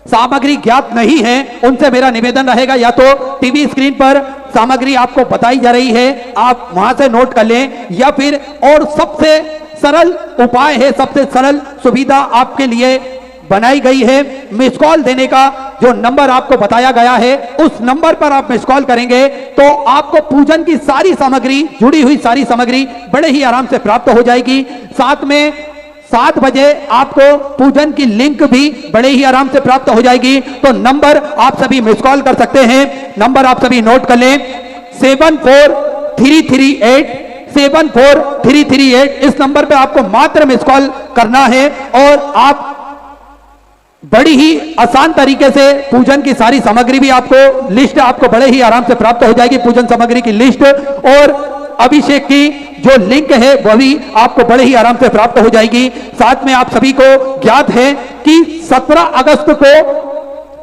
सामग्री ज्ञात नहीं है, उनसे मेरा निवेदन रहेगा, या तो टीवी स्क्रीन पर सामग्री आपको बताई जा रही है, आप वहां से नोट कर लें, या फिर और सबसे सरल उपाय है, सबसे सरल सुविधा आपके लिए बनाई गई है, मिस कॉल देने का जो नंबर आपको बताया गया है, उस नंबर पर आप मिस कॉल करेंगे तो आपको पूजन की सारी सामग्री, जुड़ी हुई सारी सामग्री बड़े ही आराम से प्राप्त हो जाएगी। साथ में 7 बजे आपको पूजन की लिंक भी बड़े ही आराम से प्राप्त हो जाएगी। तो नंबर आप सभी मिस कॉल कर सकते हैं, नंबर आप सभी नोट कर लें, 74338। इस नंबर पे आपको मात्र मिस कॉल करना है और आप बड़ी ही आसान तरीके से पूजन की सारी सामग्री भी आपको, लिस्ट आपको बड़े ही आराम से प्राप्त हो जाएगी, पूजन सामग्री की लिस्ट और अभिषेक की जो लिंक है वह भी आपको बड़े ही आराम से प्राप्त हो जाएगी। साथ में आप सभी को ज्ञात है कि 17 अगस्त को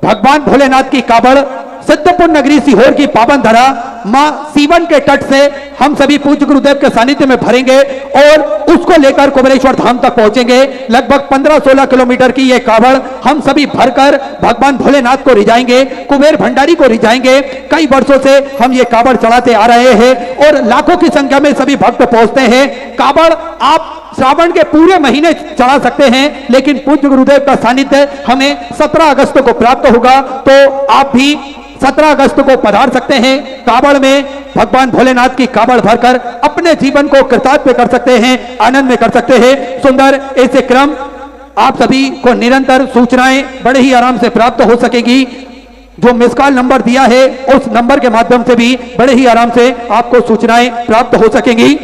भगवान भोलेनाथ की कावड़ सिद्धपुर नगरी सीहोर की पावन धरा मां सीवन के तट से हम सभी पूज्य गुरुदेव के सानिध्य में भरेंगे और उसको लेकर कुबेरेश्वर धाम तक पहुंचेंगे। लगभग 15-16 किलोमीटर की यह कावड़ हम सभी भरकर भगवान भोलेनाथ को रिझाएंगे, कुबेर भंडारी को रिझाएंगे। कई वर्षों से हम ये कावड़ चढ़ाते आ रहे हैं और लाखों की संख्या में सभी भक्त पहुंचते हैं। कावड़ आप श्रावण के पूरे महीने चढ़ा सकते हैं, लेकिन पूज्य गुरुदेव का सानिध्य हमें 17 अगस्त को प्राप्त होगा, तो आप भी 17 अगस्त को पधार सकते हैं। कावड़ में भगवान भोलेनाथ की कावड़ भरकर अपने जीवन को कृतार्थ कर सकते हैं, आनंद में कर सकते हैं। सुंदर ऐसे क्रम आप सभी को निरंतर सूचनाएं बड़े ही आराम से प्राप्त हो सकेगी। जो मिस कॉल नंबर दिया है उस नंबर के माध्यम से भी बड़े ही आराम से आपको सूचनाएं प्राप्त हो सकेंगी,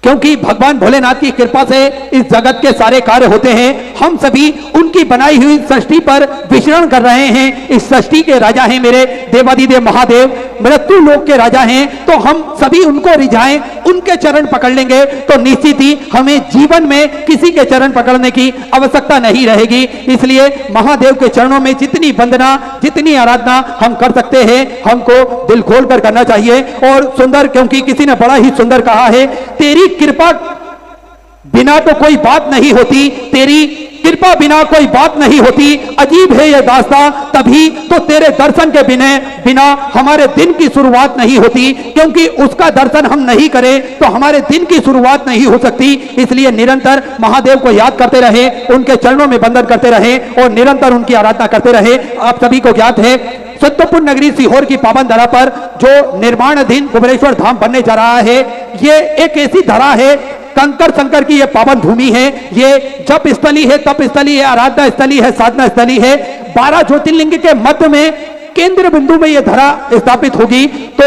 क्योंकि भगवान भोलेनाथ की कृपा से इस जगत के सारे कार्य होते हैं। हम सभी उनकी बनाई हुई सृष्टि पर विचरण कर रहे हैं। इस सृष्टि के राजा हैं मेरे देवाधिदेव महादेव, मृत्यु लोक के राजा हैं, तो हम सभी उनको रिझाएं, उनके चरण पकड़ लेंगे तो निश्चित ही हमें जीवन में किसी के चरण पकड़ने की आवश्यकता नहीं रहेगी। इसलिए महादेव के चरणों में जितनी वंदना, जितनी आराधना हम कर सकते हैं, हमको दिल खोल कर करना चाहिए। और सुंदर, क्योंकि किसी ने बड़ा ही सुंदर कहा है, तेरी कृपा बिना तो कोई बात नहीं होती, तेरी कृपा बिना कोई बात नहीं होती, अजीब है यह दास्तां, तभी तो तेरे दर्शन के बिना हमारे दिन की शुरुआत नहीं होती, क्योंकि उसका दर्शन हम नहीं करें तो हमारे दिन की शुरुआत नहीं हो सकती। इसलिए निरंतर महादेव को याद करते रहे, उनके चरणों में वंदन करते रहे और निरंतर उनकी आराधना करते रहे। आप सभी को ज्ञात है, सिद्धपुर नगरी सीहोर की पावन धरा पर जो निर्माणाधीन कुबेरेश्वर धाम बनने जा रहा है, ये एक ऐसी धरा है, कंकर शंकर की ये पावन भूमि है, ये जप स्थली है, तप स्थली है, आराधना स्थली है, साधना स्थली है। 12 ज्योतिर्लिंग के मध्य में केंद्र बिंदु में यह धरा स्थापित होगी, तो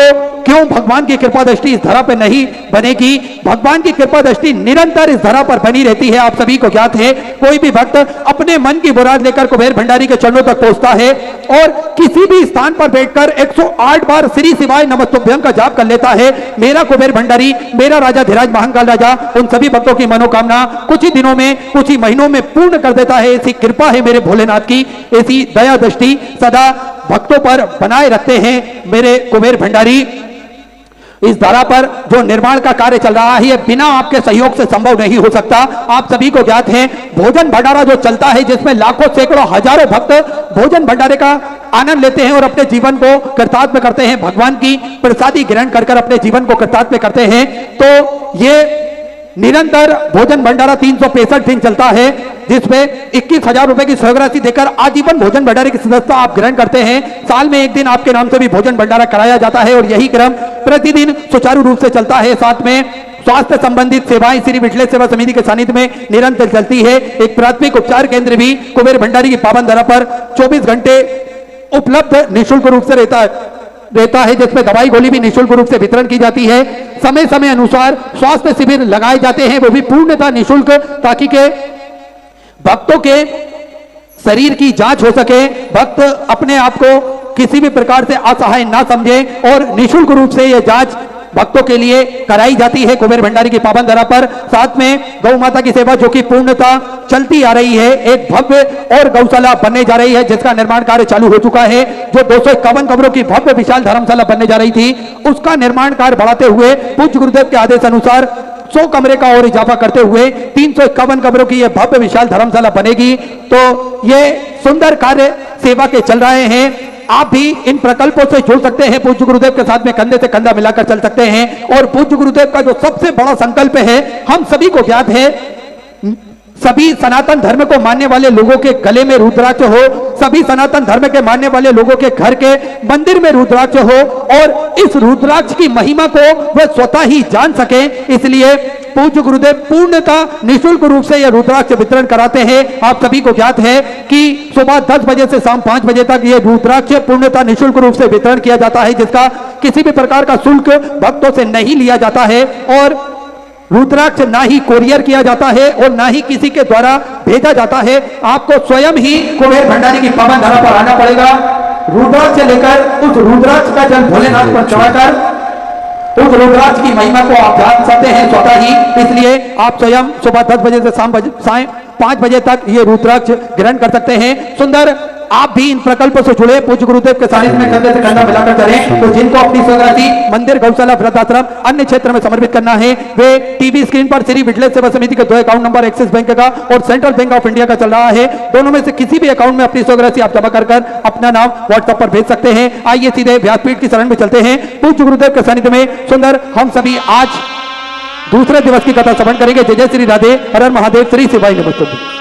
क्यों भगवान की कृपा दृष्टि इस धरा पर नहीं बनेगी? भगवान की कृपा दृष्टि निरंतर इस धरा पर बनी रहती है। आप सभी को ज्ञात है, कोई भी भक्त अपने मन की मुराद लेकर कुबेर भंडारी के चरणों तक पहुंचता है और किसी भी स्थान पर बैठकर 108 बार श्री शिवाय नमस्तुभ्यं का जाप कर लेता है। मेरा कुबेर भंडारी, मेरा राजा धीराज महाकाल राजा उन सभी भक्तों की मनोकामना कुछ ही दिनों में, कुछ ही महीनों में पूर्ण कर देता है। ऐसी कृपा है मेरे भोलेनाथ की, ऐसी दया दृष्टि सदा भक्तों पर बनाए रखते हैं मेरे कुबेर भंडारी। इस धारा पर जो निर्माण का कार्य चल रहा है, यह बिना आपके सहयोग से संभव नहीं हो सकता। आप सभी को ज्ञात है, भोजन भंडारा जो चलता है, जिसमें लाखों सैकड़ों हजारों भक्त भोजन भंडारे का आनंद लेते हैं और अपने जीवन को कृतार्थ करते हैं, भगवान की प्रसादी ग्रहण कर अपने जीवन को कृतार्थ करते हैं। तो ये निरंतर भोजन भंडारा 365 दिन चलता है, जिसमें 21,000 रुपए की सहयोग राशि देकर आजीवन भोजन भंडारे की सदस्यता आप ग्रहण करते हैं। साल में एक दिन आपके नाम से भी भोजन भंडारा कराया जाता है और यही क्रम प्रतिदिन सुचारू रूप से चलता है। साथ में स्वास्थ्य संबंधित सेवाएं श्री विठलेश्वर सेवा समिति के सानिध्य में निरंतर चलती है। एक प्राथमिक उपचार केंद्र भी कुबेर भंडारी की पावन धरा पर 24 घंटे उपलब्ध निःशुल्क रूप से रहता है, जिसमें दवाई गोली भी निःशुल्क रूप से वितरण की जाती है। समय समय अनुसार स्वास्थ्य शिविर लगाए जाते हैं, वो भी पूर्णतः निःशुल्क, ताकि के भक्तों के शरीर की जांच हो सके, भक्त अपने आप को किसी भी प्रकार से असहाय ना समझे और निःशुल्क रूप से यह जांच भक्तों के लिए कराई जाती है कुबेर भंडारी की पावन धरा पर। साथ में गौ माता की सेवा जो कि पूर्णतः चलती आ रही है, एक भव्य और गौशाला बनने जा रही है, जिसका निर्माण कार्य चालू हो चुका है। जो 251 कमरों की भव्य विशाल धर्मशाला बनने जा रही थी, उसका निर्माण कार्य बढ़ाते हुए पूज्य गुरुदेव के आदेश अनुसार 100 कमरे का और इजाफा करते हुए 351 कमरों की यह भव्य विशाल धर्मशाला बनेगी। तो ये सुंदर कार्य सेवा के चल रहे हैं। आप भी इन प्रकल्पों से जुड़ सकते हैं, पूज्य गुरुदेव के साथ में कंधे से कंधा मिलाकर चल सकते हैं। और पूज्य गुरुदेव का जो सबसे बड़ा संकल्प है, हम सभी को ज्ञात है, सभी सनातन धर्म को मानने वाले लोगों के गले में रुद्राक्ष हो, सभी सनातन धर्म के मानने वाले लोगों के घर के मंदिर में रुद्राक्ष हो, और इस रुद्राक्ष की महिमा को वह स्वतः ही जान सके। इसलिए पूज्य गुरुदेव पूर्णतः निःशुल्क रूप से यह रुद्राक्ष वितरण कराते हैं। आप सभी को ज्ञात है कि सुबह 10 बजे से शाम 5 बजे तक यह रुद्राक्ष पूर्णतः निःशुल्क रूप से वितरण किया जाता है, जिसका किसी भी प्रकार का शुल्क भक्तों से नहीं लिया जाता है। और रुद्राक्ष ना ही कोरियर किया जाता है और ना ही किसी के द्वारा भेजा जाता है। आपको स्वयं ही कुबेर भंडारी की पावन धरा पर आना पड़ेगा, रुद्राक्ष लेकर उस रुद्राक्ष का जल भोलेनाथ पर चढ़ाकर उस रुद्राक्ष की महिमा को आप जान सकते हैं स्वतः ही। इसलिए आप स्वयं सुबह 10 बजे से शाम 5 बजे तक ये रुद्राक्ष ग्रहण कर सकते हैं। सुंदर आप भी इन प्रकल्पों से जुड़े, पूज्य गुरुदेव के सानिध्य में कंधे से कंधा मिलाकर चलें। तो जिनको अपनी स्वराशि मंदिर, गौशाला, वृद्धाश्रम, अन्य क्षेत्र में समर्पित करना है, वे टीवी स्क्रीन पर श्री विठलेश्वर सेवा समिति के 2 अकाउंट नंबर एक्सिस बैंक का और सेंट्रल बैंक ऑफ इंडिया का चल रहा है। दोनों में से किसी भी अकाउंट में अपनी स्वराशि आप जमा कर अपना नाम व्हाट्सएप पर भेज सकते हैं। आइए सीधे व्यासपीठ की शरण में चलते हैं। पूज्य गुरुदेव के सानिध्य में सुंदर हम सभी आज दूसरे दिवस की कथा श्रवण करेंगे। जय जय श्री राधे, हर हर महादेव, श्री शिवाय नमस्तुभ्यं।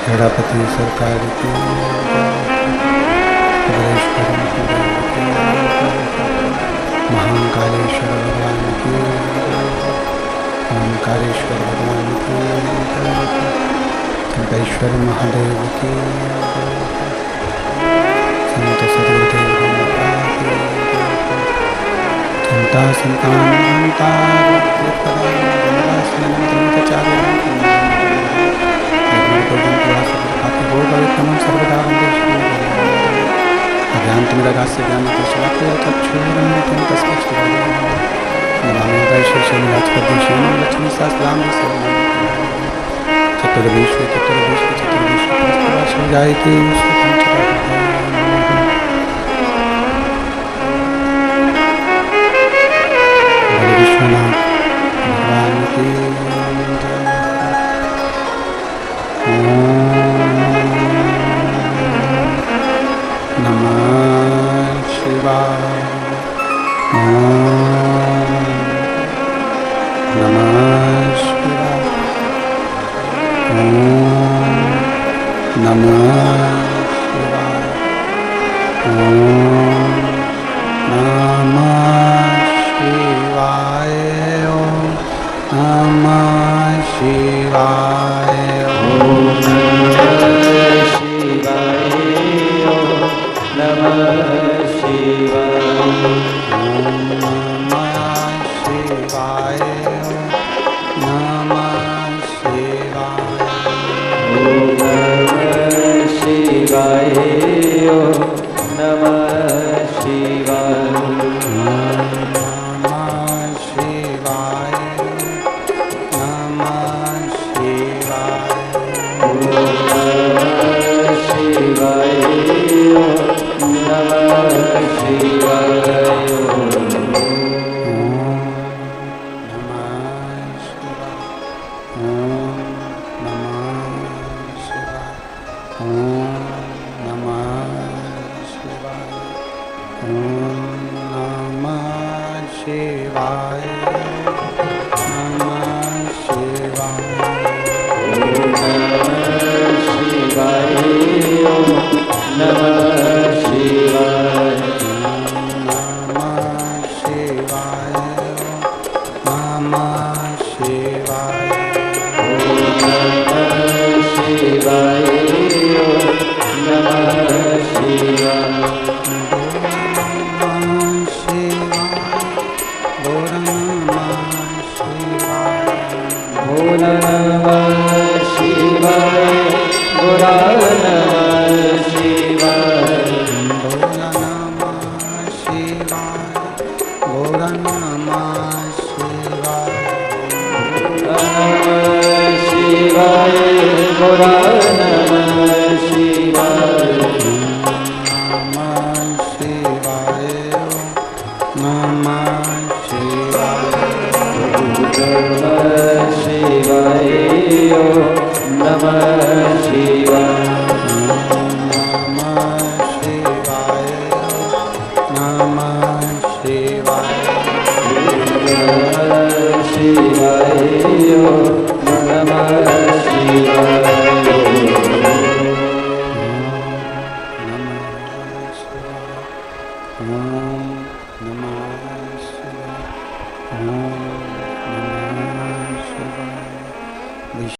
गणपति सरकार की महाकालेश्वर भगवान की, ओंकारेश्वर भगवान की। सर्वेश्वर महादेव की संत सदगुरुदेव महाराज की चिंता संतानता सर्वदा ज्ञानतिमिरगास्य ज्ञानतिशलाकया चक्षुरुन्मिलितं तस्मै नमामि वैशेषिकदेशेन लक्ष्मीशास्त्रां चतुर्विश्वे जायते विश्वनाथ भगवान की नमः शिवाय नमः शिवाय नमः शिवाय नमः शिवाय नमः शिवाय Namaha Shivaya.